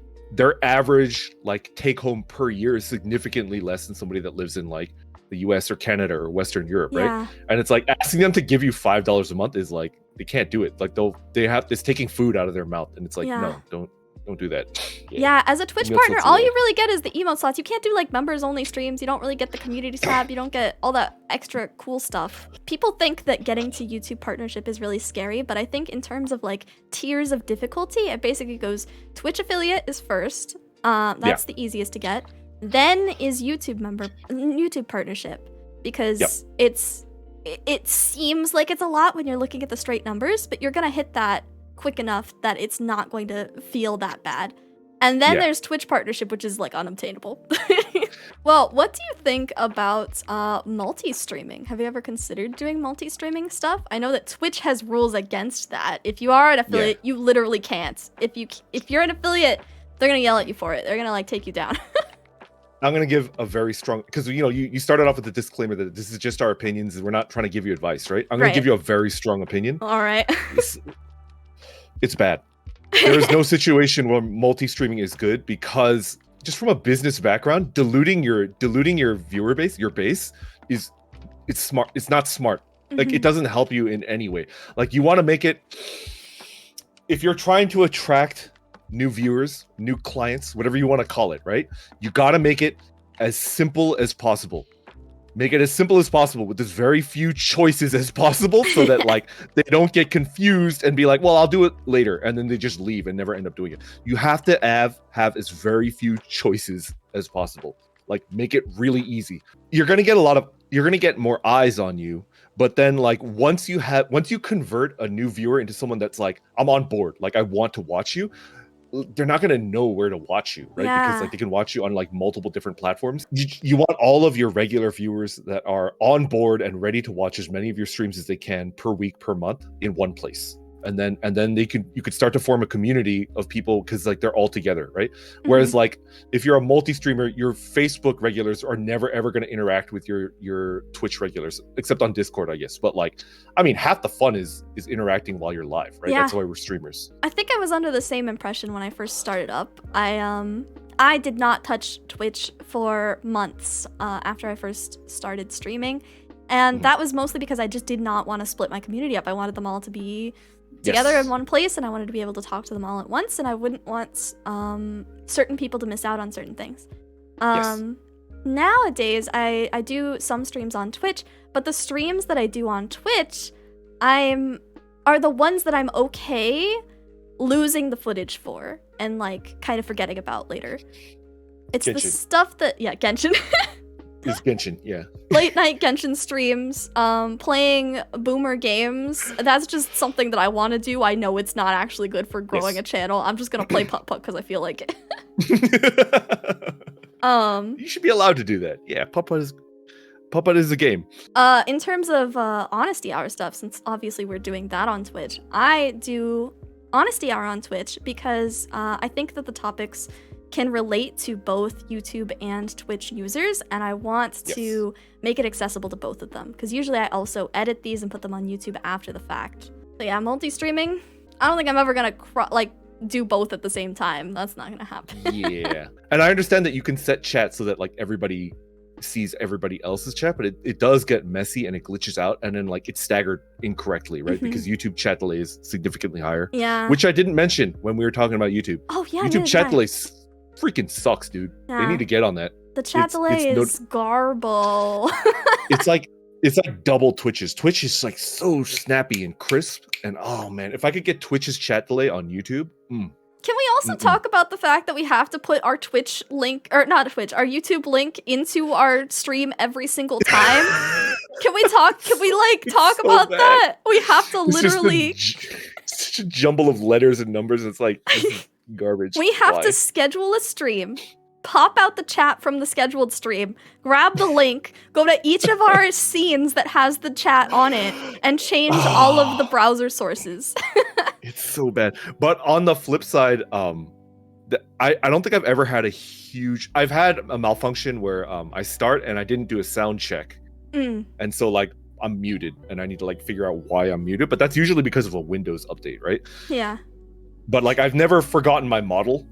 average like take home per year is significantly less than somebody that lives in like the US or Canada or Western Europe, right? And it's like asking them to give you $5 a month is like they can't do it. Like it's taking food out of their mouth, and it's like no, don't do that. Yeah, as a Twitch partner, all you really get is the emote slots. You can't do like members only streams. You don't really get the community tab. You don't get all that extra cool stuff. People think that getting to YouTube partnership is really scary, but I think in terms of like tiers of difficulty, it basically goes Twitch affiliate is first. That's the easiest to get. Then is YouTube partnership, because it seems like it's a lot when you're looking at the straight numbers, but you're gonna hit that quick enough that it's not going to feel that bad. And then there's Twitch partnership, which is like unobtainable. Well, what do you think about multi-streaming? Have you ever considered doing multi-streaming stuff? I know that Twitch has rules against that. If you are an affiliate, you literally can't. If you're an affiliate, they're gonna yell at you for it. They're gonna like take you down. I'm going to give a very strong, because you started off with the disclaimer that this is just our opinions and we're not trying to give you advice, right? I'm going to give you a very strong opinion. All right. It's bad. There is no situation where multi-streaming is good, because just from a business background, diluting your viewer base, it's smart. It's not smart. Like it doesn't help you in any way. Like you want to make it, if you're trying to attract new viewers, new clients, whatever you want to call it, right? You got to make it as simple as possible. Make it as simple as possible with as very few choices as possible, so that like they don't get confused and be like, well, I'll do it later, and then they just leave and never end up doing it. You have to have as very few choices as possible. Like make it really easy. You're gonna get more eyes on you, but then like once you convert a new viewer into someone that's like, I'm on board, like I want to watch you, they're not going to know where to watch you, right? Because like they can watch you on like multiple different platforms. You want all of your regular viewers that are on board and ready to watch as many of your streams as they can per week, per month in one place. And then you could start to form a community of people, because like they're all together, right? Whereas like if you're a multi-streamer, your Facebook regulars are never ever going to interact with your Twitch regulars, except on Discord, I guess. But like, I mean, half the fun is interacting while you're live, right? That's why we're streamers. I think I was under the same impression when I first started up. I did not touch Twitch for months after I first started streaming, and that was mostly because I just did not want to split my community up. I wanted them all to be together in one place, and I wanted to be able to talk to them all at once, and I wouldn't want certain people to miss out on certain things. Nowadays, I do some streams on Twitch, but the streams that I do on Twitch are the ones that I'm okay losing the footage for and like kind of forgetting about later. It's Genshin. The stuff that Genshin. It's Genshin, yeah. Late night Genshin streams, playing boomer games. That's just something that I want to do. I know it's not actually good for growing a channel. I'm just gonna play putt-putt because I feel like it. You should be allowed to do that. Yeah, putt-putt is a game. In terms of Honesty Hour stuff, since obviously we're doing that on Twitch, I do Honesty Hour on Twitch because I think that the topics can relate to both YouTube and Twitch users, and I want to make it accessible to both of them, because usually I also edit these and put them on YouTube after the fact. So yeah, multi-streaming, I don't think I'm ever gonna do both at the same time. That's not gonna happen. Yeah, and I understand that you can set chat so that like everybody sees everybody else's chat, but it does get messy and it glitches out, and then like it's staggered incorrectly, right? Because YouTube chat delay is significantly higher, which I didn't mention when we were talking about YouTube. YouTube chat delay freaking sucks, dude. They need to get on that. The chat delay is garble. it's like double Twitch's. Twitch is like so snappy and crisp, and oh man, if I could get Twitch's chat delay on YouTube. Can we also talk about the fact that we have to put our Twitch link, or not Twitch, our YouTube link into our stream every single time? Can we talk about that? We have to literally such a jumble of letters and numbers. It's like this is garbage. We have to schedule a stream, pop out the chat from the scheduled stream, grab the link, go to each of our scenes that has the chat on it, and change all of the browser sources. It's so bad. But on the flip side, I don't think I've ever had I've had a malfunction where I start and I didn't do a sound check. And so like I'm muted and I need to like figure out why I'm muted, but that's usually because of a Windows update, right? Yeah. But like I've never forgotten my model.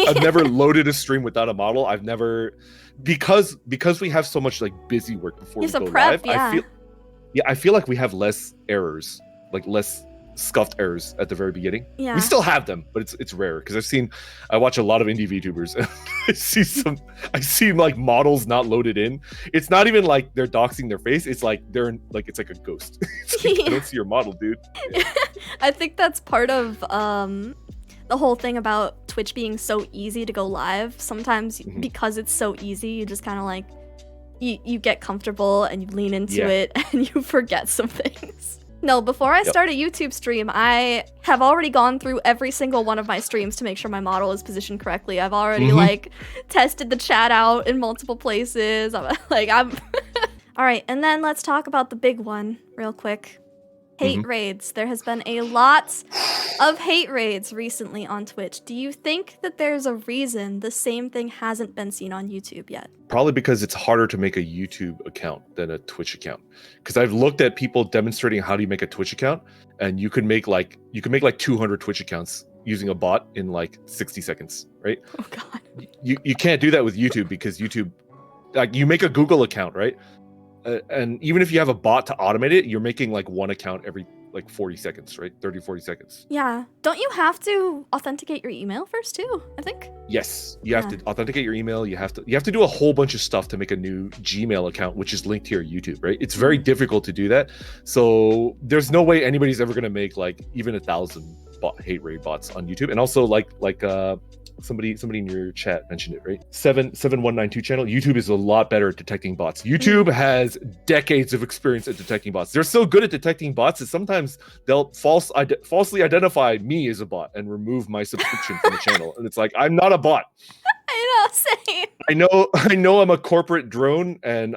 I've never loaded a stream without a model. I've never, because we have so much like busy work before we go live. Yeah. I feel like we have less errors, like less scuffed errors at the very beginning. Yeah. We still have them, but it's rare because I watch a lot of indie VTubers and I see like models not loaded in. It's not even like they're doxing their face. It's like it's like a ghost. It's like, I don't see your model, dude. Yeah. I think that's part of the whole thing about Twitch being so easy to go live. Sometimes because it's so easy, you just kind of like you get comfortable and you lean into it and you forget some things. No, before I start a YouTube stream, I have already gone through every single one of my streams to make sure my model is positioned correctly. I've already like tested the chat out in multiple places. I'm all right, and then let's talk about the big one real quick. Hate raids. There has been a lot of hate raids recently on Twitch. Do you think that there's a reason the same thing hasn't been seen on YouTube yet? Probably because it's harder to make a YouTube account than a Twitch account. Because I've looked at people demonstrating how do you make a Twitch account, and you can make like 200 Twitch accounts using a bot in like 60 seconds, right? Oh god. You can't do that with YouTube because YouTube, like you make a Google account, right? And even if you have a bot to automate it, you're making like one account every like 40 seconds, right? 30-40 seconds. Yeah. Don't you have to authenticate your email first too, I think? Yes, you have to authenticate your email. You have to do a whole bunch of stuff to make a new Gmail account, which is linked to your YouTube, right? It's very difficult to do that. So there's no way anybody's ever going to make like even 1,000 hate raid bots on YouTube. And also like somebody in your chat mentioned it, right? 7192 channel. YouTube is a lot better at detecting bots. YouTube has decades of experience at detecting bots. They're so good at detecting bots that sometimes they'll falsely identify me as a bot and remove my subscription from the channel. And it's like, I'm not a bot. I know, same. I know I'm a corporate drone, and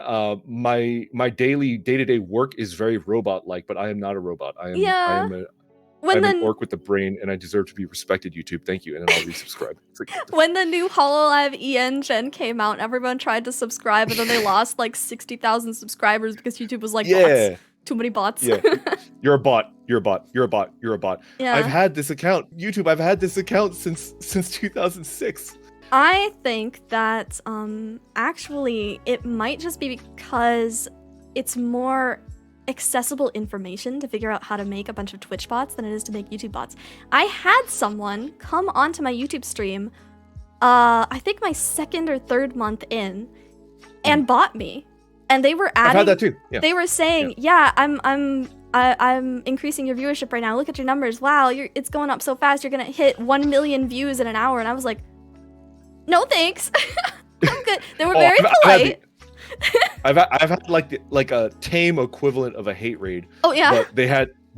my day-to-day work is very robot-like, but I am not a robot. I am an orc with a brain, and I deserve to be respected, YouTube. Thank you. And then I'll resubscribe. Like, when the new Hololive EN gen came out, everyone tried to subscribe, and then they lost like 60,000 subscribers because YouTube was like, bots. Too many bots. Yeah. You're a bot. You're a bot. You're a bot. You're a bot. Yeah. I've had this account. YouTube, I've had this account since 2006. I think that actually it might just be because it's more accessible information to figure out how to make a bunch of Twitch bots than it is to make YouTube bots. I had someone come onto my YouTube stream, I think my second or third month in, and bot me, and they were adding. I've had that too. Yeah. They were saying, I'm increasing your viewership right now. Look at your numbers. Wow, it's going up so fast. You're gonna hit 1 million views in an hour. And I was like, no thanks. I'm good. They were very polite. I've had like a tame equivalent of a hate raid. Oh yeah. But they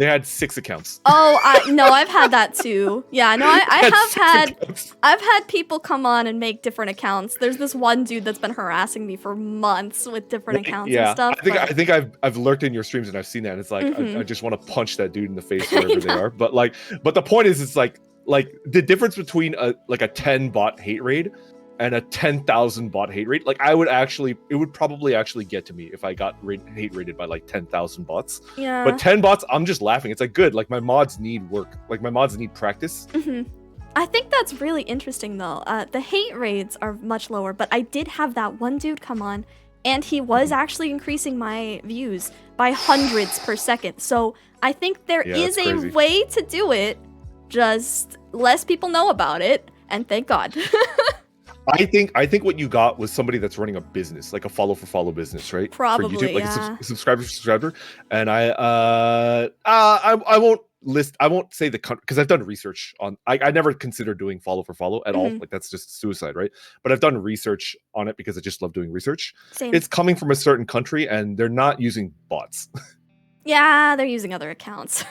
had 6 accounts. Oh no, I've had that too. Yeah, no, I've had people come on and make different accounts. There's this one dude that's been harassing me for months with different accounts and stuff. I think I've lurked in your streams and I've seen that. And it's like I just want to punch that dude in the face wherever they are. But the point is, it's like the difference between a 10 bot hate raid and a 10,000 bot hate raid, like it would probably actually get to me if I got hate rated by like 10,000 bots. Yeah. But 10 bots, I'm just laughing. It's like, good. Like my mods need work. Like my mods need practice. I think that's really interesting though. The hate raids are much lower, but I did have that one dude come on, and he was actually increasing my views by hundreds per second. So I think there is a way to do it. Just less people know about it, and thank God. I think what you got was somebody that's running a business, like a follow for follow business, right? Probably, for YouTube, like yeah. a subscriber for subscriber. And I won't say the country because I've done research on. I never considered doing follow for follow at all. Like that's just suicide, right? But I've done research on it because I just love doing research. Same. It's coming from a certain country, and they're not using bots. Yeah, they're using other accounts.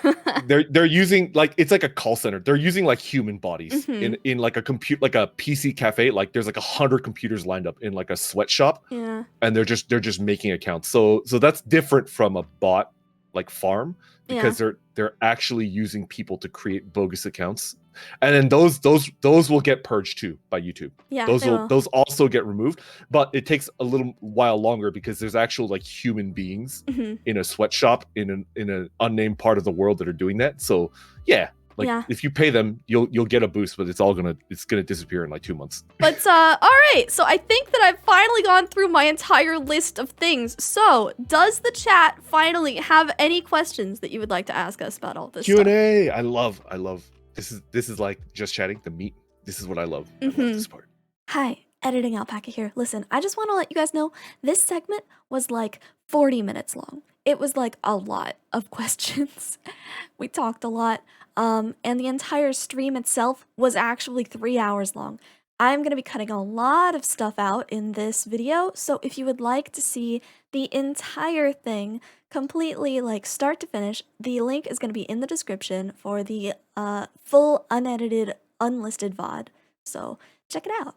They're using like it's like a call center. They're using like human bodies Mhm. in like a compute like a PC cafe. Like there's like 100 computers lined up in like a sweatshop, Yeah. and they're just making accounts. So that's different from a bot like farm Yeah. because they're actually using people to create bogus accounts, and then those will get purged too by YouTube. Yeah, Those they will will. those also get removed, but it takes a little while longer because there's actual like human beings Mhm. in a sweatshop in an unnamed part of the world that are doing that. So yeah, like Yeah. if you pay them, you'll get a boost, but it's gonna disappear in like 2 months. But all right, so I think that I've finally gone through my entire list of things. So, does the chat finally have any questions that you would like to ask us about all this stuff? Q&A. I love this is like just chatting the meat. This is what I love. I love this part. Hi, editing alpaca here. Listen, I just want to let you guys know this segment was like 40 minutes long. It was like a lot of questions. We talked a lot. And the entire stream itself was actually 3 hours long. I'm going to be cutting a lot of stuff out in this video, so if you would like to see the entire thing completely like start to finish, the link is going to be in the description for the full unedited unlisted VOD. So check it out.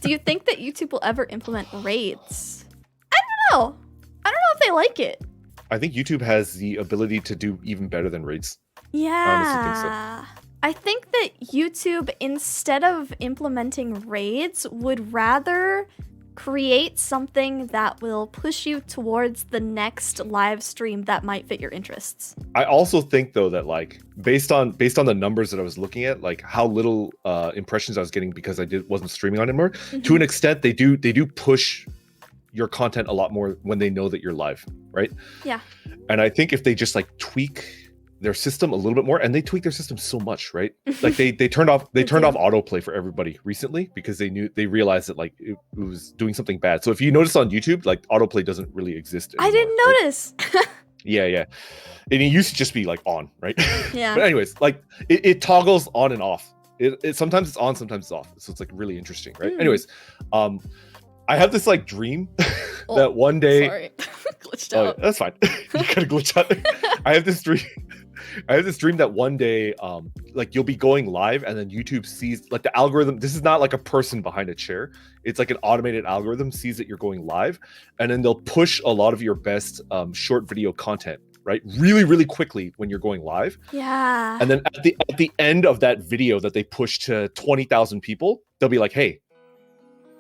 Do you think that YouTube will ever implement raids? I don't know. I don't know if they like it. I think YouTube has the ability to do even better than raids. Yeah. I think that YouTube, instead of implementing raids, would rather create something that will push you towards the next live stream that might fit your interests. I also think though that like based on the numbers that I was looking at, like how little impressions I was getting because I wasn't streaming on it more, to an extent they do push your content a lot more when they know that you're live, right? Yeah. And I think if they just like tweak their system a little bit more, and they tweak their system so much, right? Like they turned off autoplay for everybody recently because they realized that like it was doing something bad. So if you notice on YouTube, like autoplay doesn't really exist anymore, I didn't right? notice. Yeah. And it used to just be like on, right? Yeah. But anyways, like it toggles on and off. It sometimes it's on, sometimes it's off. So it's like really interesting, right? Anyways, I have this like dream that one day. Sorry, glitched out. Oh, that's fine. You gotta glitch out. I have this dream that one day, like you'll be going live, and then YouTube sees like the algorithm. This is not like a person behind a chair. It's like an automated algorithm sees that you're going live, and then they'll push a lot of your best short video content, right, really, really quickly when you're going live. Yeah. And then at the end of that video that they push to 20,000 people, they'll be like, "Hey,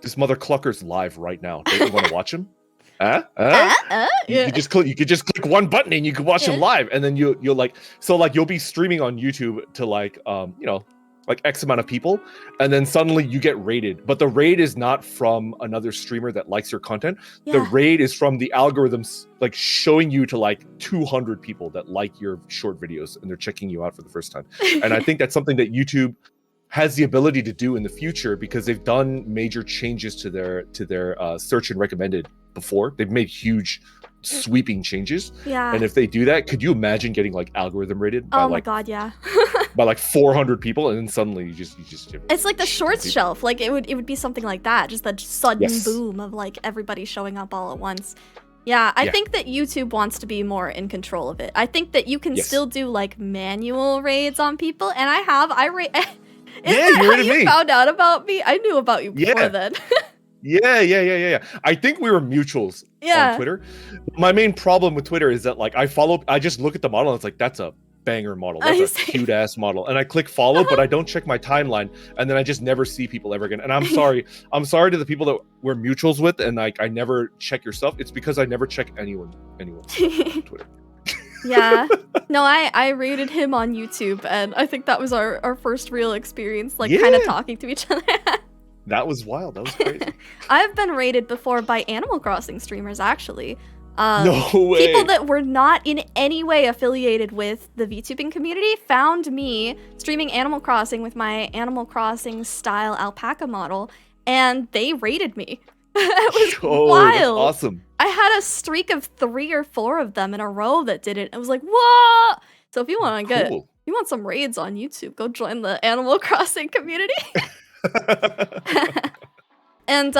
this mother clucker's live right now. Don't you want to watch him?" Yeah. You could just click one button and you can watch him live, and then you'll like, so like you'll be streaming on YouTube to like like X amount of people, and then suddenly you get raided, but the raid is not from another streamer that likes your content. The raid is from the algorithms like showing you to like 200 people that like your short videos, and they're checking you out for the first time. And I think that's something that YouTube has the ability to do in the future because they've done major changes to their search and recommended before. They've made huge sweeping changes. Yeah. And if they do that, could you imagine getting like algorithm rated by my god, yeah. by like 400 people, and then suddenly you just it's like the shorts shelf. Like it would be something like that, just that sudden boom of like everybody showing up all at once. Yeah, I think that YouTube wants to be more in control of it. I think that you can still do like manual raids on people, and you found out about me? I knew about you before then. Yeah. I think we were mutuals on Twitter. My main problem with Twitter is that like I just look at the model and it's like, that's a banger model. That's a cute ass model. And I click follow, but I don't check my timeline, and then I just never see people ever again. And I'm sorry. I'm sorry to the people that we're mutuals with, and like I never check your stuff. It's because I never check anyone's on Twitter. Yeah. No, I rated him on YouTube, and I think that was our first real experience, like kind of talking to each other. That was wild. That was crazy. I've been rated before by Animal Crossing streamers, actually. No way. People that were not in any way affiliated with the VTubing community found me streaming Animal Crossing with my Animal Crossing style alpaca model, and they rated me. It was wild. That's awesome. I had a streak of 3 or 4 of them in a row that did it. I was like, what? So if you want to you want some raids on YouTube, go join the Animal Crossing community. And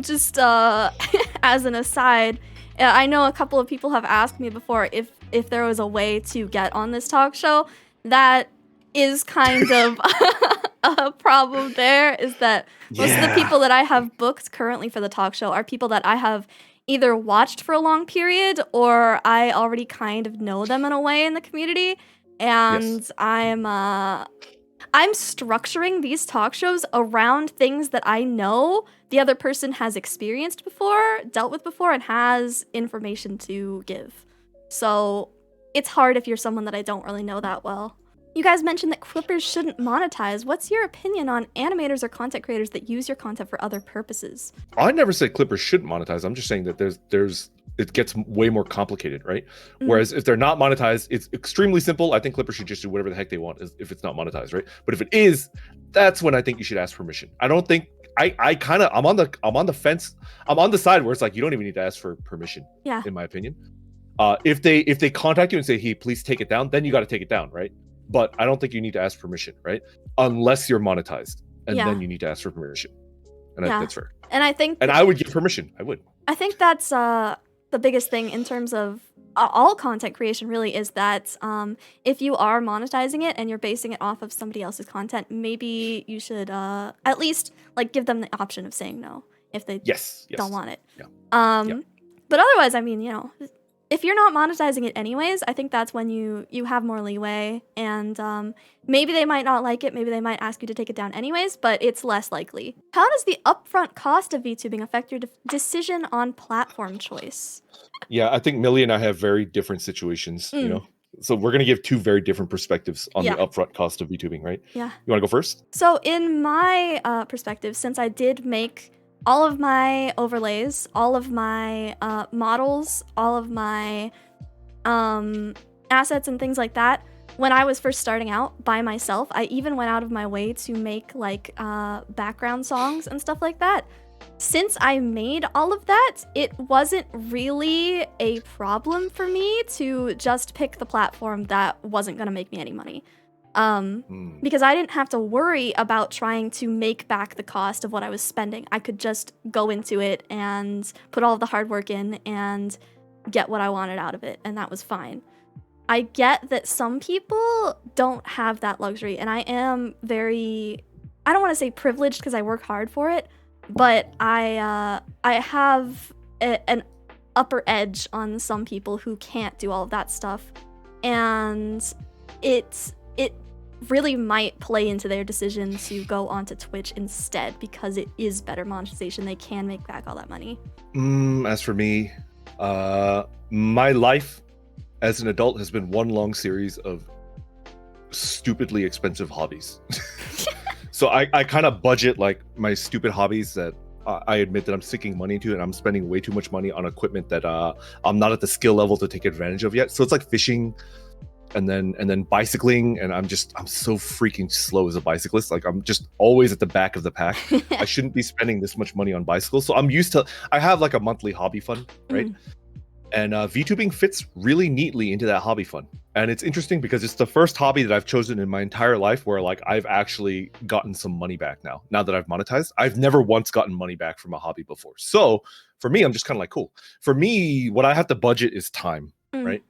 just as an aside, I know a couple of people have asked me before if there was a way to get on this talk show. That is kind of a problem there, is that most of the people that I have booked currently for the talk show are people that I have either watched for a long period or I already kind of know them in a way in the community. And I'm structuring these talk shows around things that I know the other person has experienced before, dealt with before, and has information to give. So it's hard if you're someone that I don't really know that well. You guys mentioned that Clippers shouldn't monetize. What's your opinion on animators or content creators that use your content for other purposes? I never said Clippers shouldn't monetize. I'm just saying that it gets way more complicated, right? Whereas if they're not monetized, it's extremely simple. I think Clippers should just do whatever the heck they want if it's not monetized, right? But if it is, that's when I think you should ask permission. I don't think I'm on the fence. I'm on the side where it's like you don't even need to ask for permission. Yeah. In my opinion. If they contact you and say, hey, please take it down, then you got to take it down, right? But I don't think you need to ask permission, right? Unless you're monetized, and then you need to ask for permission. And I think that's fair. And I think, and I would give permission. I would. I think that's the biggest thing in terms of all content creation. Really, is that if you are monetizing it and you're basing it off of somebody else's content, maybe you should at least like give them the option of saying no if they don't want it. Yeah. But otherwise, I mean, you know, if you're not monetizing it anyways, I think that's when you have more leeway, and maybe they might not like it, maybe they might ask you to take it down anyways, but it's less likely. How does the upfront cost of VTubing affect your decision on platform choice? Yeah, I think Millie and I have very different situations, you know? So we're going to give two very different perspectives on the upfront cost of VTubing, right? Yeah. You want to go first? So in my perspective, since I did make all of my overlays, all of my models, all of my assets and things like that, when I was first starting out by myself, I even went out of my way to make like background songs and stuff like that. Since I made all of that, it wasn't really a problem for me to just pick the platform that wasn't going to make me any money. Because I didn't have to worry about trying to make back the cost of what I was spending. I could just go into it and put all of the hard work in and get what I wanted out of it, and that was fine. I get that some people don't have that luxury, and I am very, I don't want to say privileged because I work hard for it, but I have an upper edge on some people who can't do all of that stuff, and it really might play into their decision to go onto Twitch instead because it is better monetization. They can make back all that money. As for me, my life as an adult has been one long series of stupidly expensive hobbies. So I kind of budget like my stupid hobbies that I admit that I'm sinking money into, and I'm spending way too much money on equipment that I'm not at the skill level to take advantage of yet. So it's like fishing, and then bicycling, and I'm so freaking slow as a bicyclist. Like I'm just always at the back of the pack. I shouldn't be spending this much money on bicycles. So I have like a monthly hobby fund, right? And VTubing fits really neatly into that hobby fund. And it's interesting because it's the first hobby that I've chosen in my entire life where like I've actually gotten some money back now that I've monetized. I've never once gotten money back from a hobby before. So for me, I'm just kind of like, cool. For me, what I have to budget is time, right?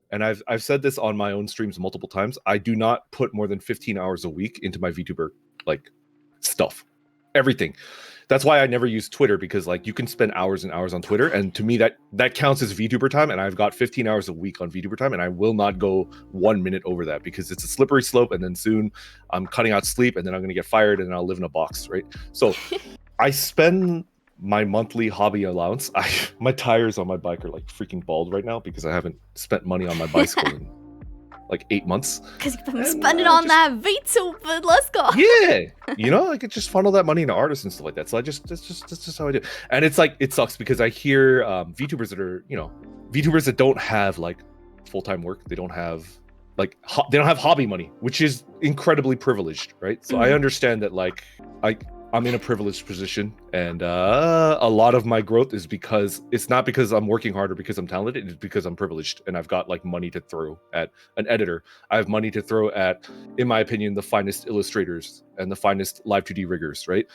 And I've said this on my own streams multiple times. I do not put more than 15 hours a week into my VTuber like stuff, everything. That's why I never use Twitter, because like you can spend hours and hours on Twitter, and to me that counts as VTuber time, and I've got 15 hours a week on VTuber time, and I will not go 1 minute over that because it's a slippery slope, and then soon I'm cutting out sleep, and then I'm gonna get fired, and then I'll live in a box, right? So I spend my monthly hobby allowance. My tires on my bike are like freaking bald right now because I haven't spent money on my bicycle in like 8 months. Because you've been spending on that Vtuber. Let's go. Yeah, you know, I could just funnel that money into artists and stuff like that. So that's just how I do. And it's like, it sucks because I hear VTubers that are, you know, VTubers that don't have like full-time work. They don't have like they don't have hobby money, which is incredibly privileged, right? So I understand that like I'm in a privileged position, and a lot of my growth is because it's not because I'm working hard or because I'm talented. It's because I'm privileged and I've got like money to throw at an editor. I have money to throw at, in my opinion, the finest illustrators and the finest live 2D riggers, right?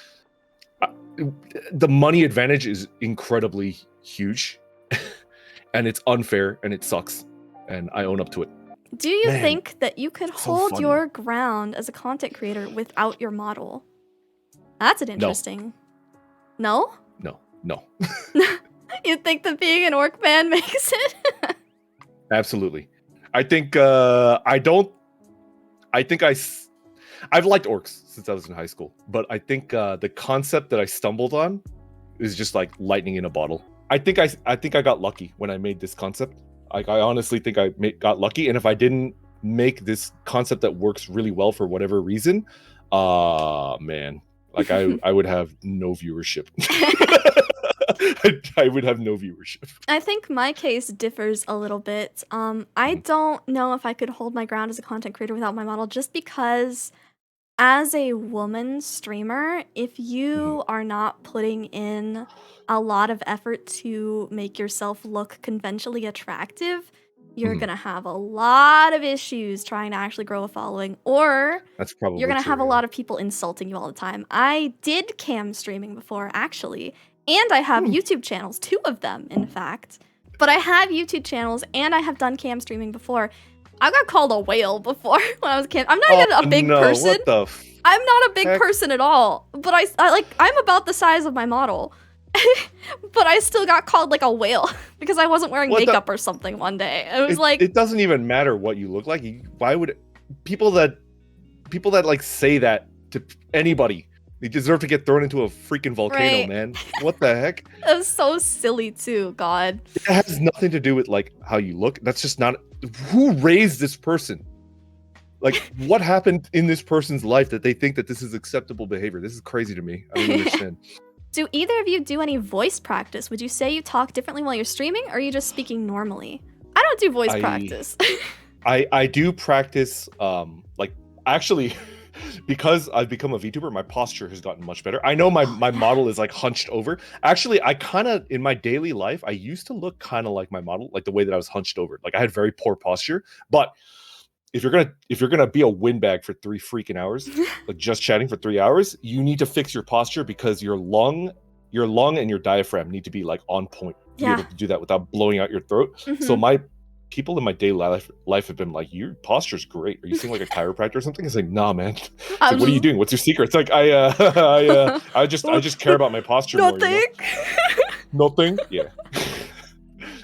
The money advantage is incredibly huge. and it's unfair and it sucks, and I own up to it. Do you Man, think that you could so hold funny. your ground as a content creator without your model? That's an interesting. No? No. You think that being an orc man makes it? Absolutely. I think I've liked orcs since I was in high school, but I think the concept that I stumbled on is just like lightning in a bottle. I think I got lucky when I made this concept. Like, I honestly think I got lucky, and if I didn't make this concept that works really well for whatever reason, man, like I would have no viewership. I would have no viewership. I think my case differs a little bit. I don't know if I could hold my ground as a content creator without my model, just because as a woman streamer, if you are not putting in a lot of effort to make yourself look conventionally attractive, you're gonna have a lot of issues trying to actually grow a following, or That's probably you're gonna true, have a yeah. lot of people insulting you all the time. I did cam streaming before, actually, and I have YouTube channels, 2 of them, in fact. But I have YouTube channels, and I have done cam streaming before. I got called a whale before when I was cam. I'm not even a big person. What the I'm not a big person at all, but I'm about the size of my model. But I still got called like a whale because I wasn't wearing makeup or something one day. It was it doesn't even matter what you look like. Why would people that like say that to anybody, they deserve to get thrown into a freaking volcano, Right. man. What the heck? It was so silly too, God. It has nothing to do with like how you look. That's just not who raised this person. Like, what happened in this person's life that they think that this is acceptable behavior? This is crazy to me. I don't understand. Do either of you do any voice practice? Would you say you talk differently while you're streaming, or are you just speaking normally? I don't do voice practice. I do practice, like, actually, because I've become a VTuber, my posture has gotten much better. I know my model is like hunched over. Actually, I kind of, in my daily life, I used to look kind of like my model, like the way that I was hunched over. Like, I had very poor posture. But if you're gonna be a windbag for 3 freaking hours, like just chatting for 3 hours, you need to fix your posture, because your lung and your diaphragm need to be like on point to be able to do that without blowing out your throat. So my people in my daily life have been like, your posture's great. Are you seeing like a chiropractor or something? It's like, nah, man. It's like, what are you doing? What's your secret? It's like, I just care about my posture more. Nothing. Nothing. Yeah.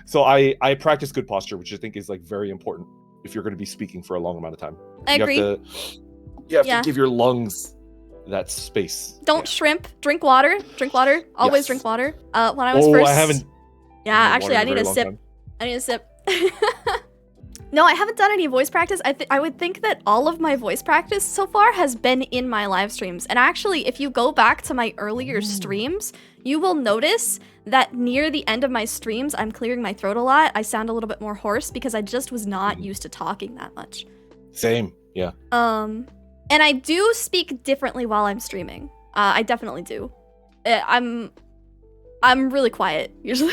So I practice good posture, which I think is like very important if you're going to be speaking for a long amount of time. I agree. You have to give your lungs that space. Don't shrimp. Drink water. Drink water. Always drink water. When I was I haven't. Yeah, actually, I need a sip. I need a sip. No, I haven't done any voice practice. I would think that all of my voice practice so far has been in my live streams. And actually, if you go back to my earlier streams, you will notice that near the end of my streams, I'm clearing my throat a lot. I sound a little bit more hoarse because I just was not used to talking that much. Same, yeah. And I do speak differently while I'm streaming. I definitely do. I'm really quiet usually.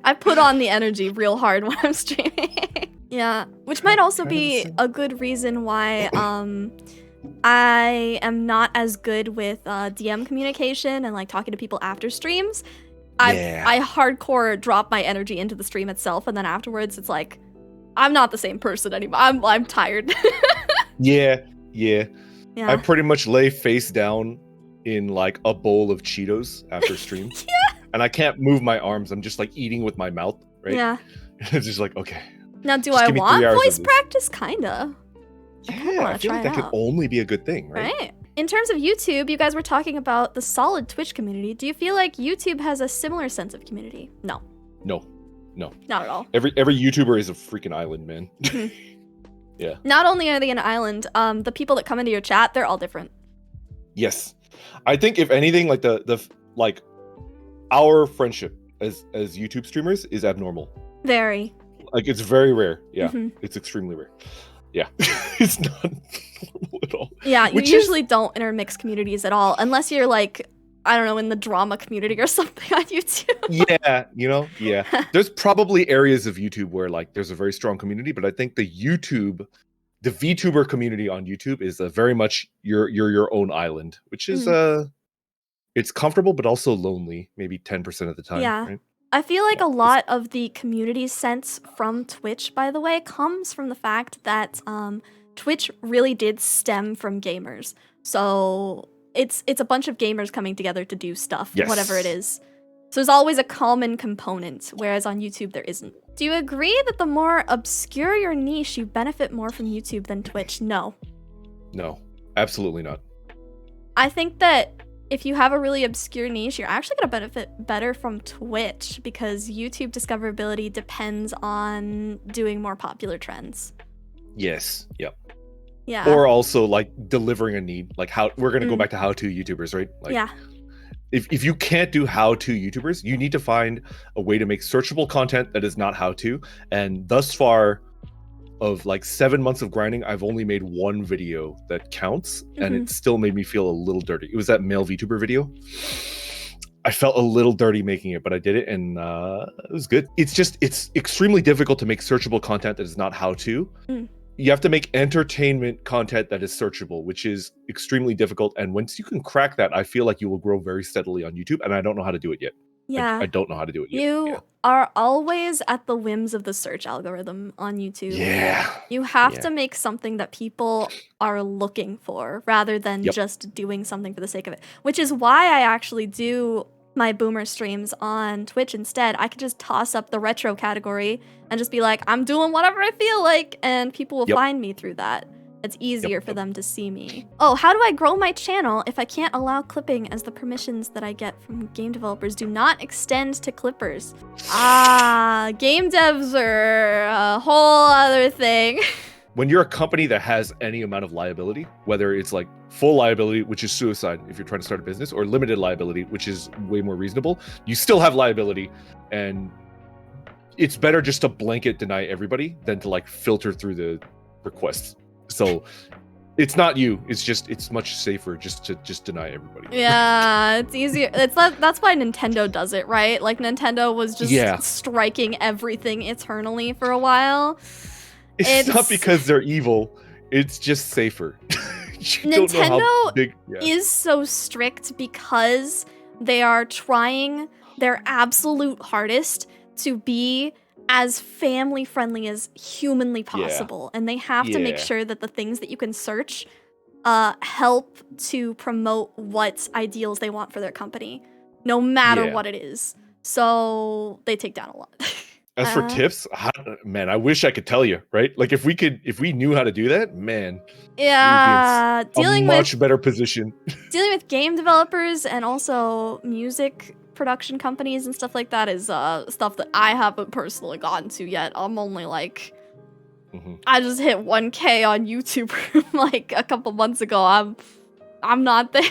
I put on the energy real hard when I'm streaming. Yeah, which might also be a good reason why I am not as good with DM communication and like talking to people after streams. I hardcore drop my energy into the stream itself, and then afterwards it's like I'm not the same person anymore. I'm tired. Yeah. I pretty much lay face down in like a bowl of Cheetos after stream. And I can't move my arms. I'm just like eating with my mouth, right? Yeah. It's just like, okay. Now, do I want voice practice? Kinda. Yeah, I feel like that could only be a good thing, right? Right. In terms of YouTube, you guys were talking about the solid Twitch community. Do you feel like YouTube has a similar sense of community? No. No. Not at all. Every YouTuber is a freaking island, man. Yeah. Not only are they an island, the people that come into your chat, they're all different. Yes. I think if anything, like the our friendship as YouTube streamers is abnormal. Very. Like, it's very rare. Yeah. It's extremely rare. Yeah. It's not normal at all. Yeah, you usually don't intermix communities at all, unless you're like, I don't know, in the drama community or something on YouTube. Yeah. There's probably areas of YouTube where like there's a very strong community, but I think the VTuber community on YouTube is very much your own island, which is It's comfortable, but also lonely, maybe 10% of the time. Yeah. Right? I feel like a lot of the community sense from Twitch, by the way, comes from the fact that Twitch really did stem from gamers. So it's a bunch of gamers coming together to do stuff, whatever it is. So there's always a common component, whereas on YouTube there isn't. Do you agree that the more obscure your niche, you benefit more from YouTube than Twitch? No. No, absolutely not. I think that if you have a really obscure niche, you're actually going to benefit better from Twitch because YouTube discoverability depends on doing more popular trends. Yes. Yep. Yeah. Or also like delivering a need. Like how we're going to go back to how-to YouTubers, right? Like, yeah. If you can't do how-to YouTubers, you need to find a way to make searchable content that is not how-to. And thus far, of like 7 months of grinding, I've only made one video that counts, and it still made me feel a little dirty. It was that male Vtuber video. I felt a little dirty making it, but I did it, and it was good. It's extremely difficult to make searchable content that is not how-to. You have to make entertainment content that is searchable, which is extremely difficult. And once you can crack that, I feel like you will grow very steadily on YouTube, and I don't know how to do it yet. Yeah. I don't know how to do it yet. You are always at the whims of the search algorithm on YouTube. Yeah. You have to make something that people are looking for rather than just doing something for the sake of it, which is why I actually do my boomer streams on Twitch instead. I could just toss up the retro category and just be like, I'm doing whatever I feel like, and people will find me through that. It's easier for them to see me. Oh, how do I grow my channel if I can't allow clipping as the permissions that I get from game developers do not extend to clippers? Game devs are a whole other thing. When you're a company that has any amount of liability, whether it's like full liability, which is suicide if you're trying to start a business, or limited liability, which is way more reasonable, you still have liability, and it's better just to blanket deny everybody than to like filter through the requests. So it's not you. It's much safer just to deny everybody. Yeah, it's easier. That's why Nintendo does it, right? Like Nintendo was just striking everything eternally for a while. It's not because they're evil. It's just safer. Nintendo is so strict because they are trying their absolute hardest to be as family friendly as humanly possible, and they have to make sure that the things that you can search help to promote what ideals they want for their company, no matter what it is. So they take down a lot. As for tips, man, I wish I could tell you, right? Like if we knew how to do that, man, we'd be in a much better position. Dealing with game developers and also music production companies and stuff like that is stuff that I haven't personally gotten to yet. I'm only like, I just hit 1K on YouTube like a couple months ago. I'm not there.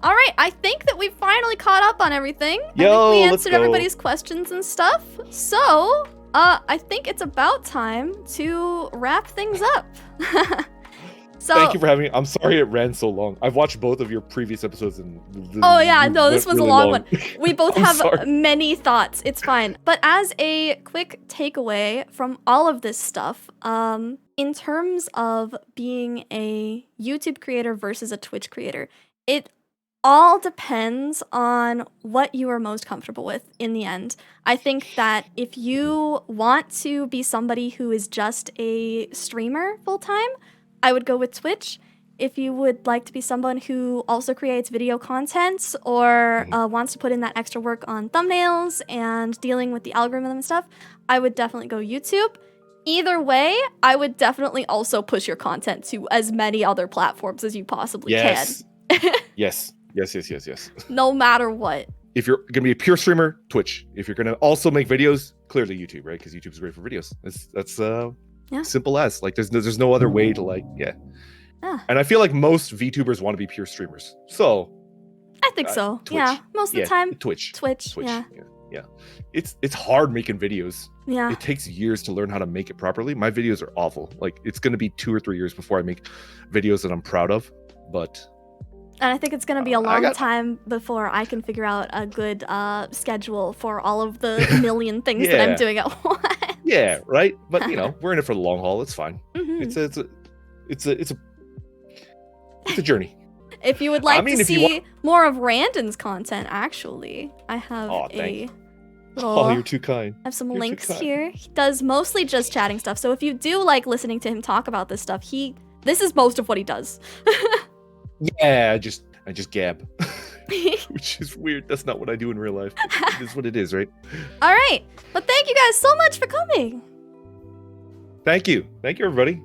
All right, I think that we finally caught up on everything. I think we answered everybody's questions and stuff. So, I think it's about time to wrap things up. So, thank you for having me. I'm sorry it ran so long. I've watched both of your previous episodes and this was really a long one. We both have sorry. Many thoughts. It's fine. But as a quick takeaway from all of this stuff, in terms of being a YouTube creator versus a Twitch creator, it all depends on what you are most comfortable with in the end. I think that if you want to be somebody who is just a streamer full-time, I would go with Twitch. If you would like to be someone who also creates video content or wants to put in that extra work on thumbnails and dealing with the algorithm and stuff, I would definitely go YouTube. Either way, I would definitely also push your content to as many other platforms as you possibly can. Yes. No matter what. If you're going to be a pure streamer, Twitch. If you're going to also make videos, clearly YouTube, right? Because YouTube's great for videos. That's simple as. Like, there's no other way to And I feel like most VTubers want to be pure streamers. So I think so. Twitch. Yeah, most of the time. Twitch. Yeah. It's hard making videos. Yeah. It takes years to learn how to make it properly. My videos are awful. Like, it's going to be 2 or 3 years before I make videos that I'm proud of. But and I think it's going to be a long time before I can figure out a good schedule for all of the million things that I'm doing at once. Yeah, right. But we're in it for the long haul. It's fine. It's a journey. If you would like to if you see more of Randon's content, actually, I have you're too kind. I have some links here. He does mostly just chatting stuff. So if you do like listening to him talk about this stuff, this is most of what he does. Yeah, I just gab. Which is weird. That's not what I do in real life. It is what it is, right? All right. But thank you guys so much for coming. Thank you. Thank you, everybody.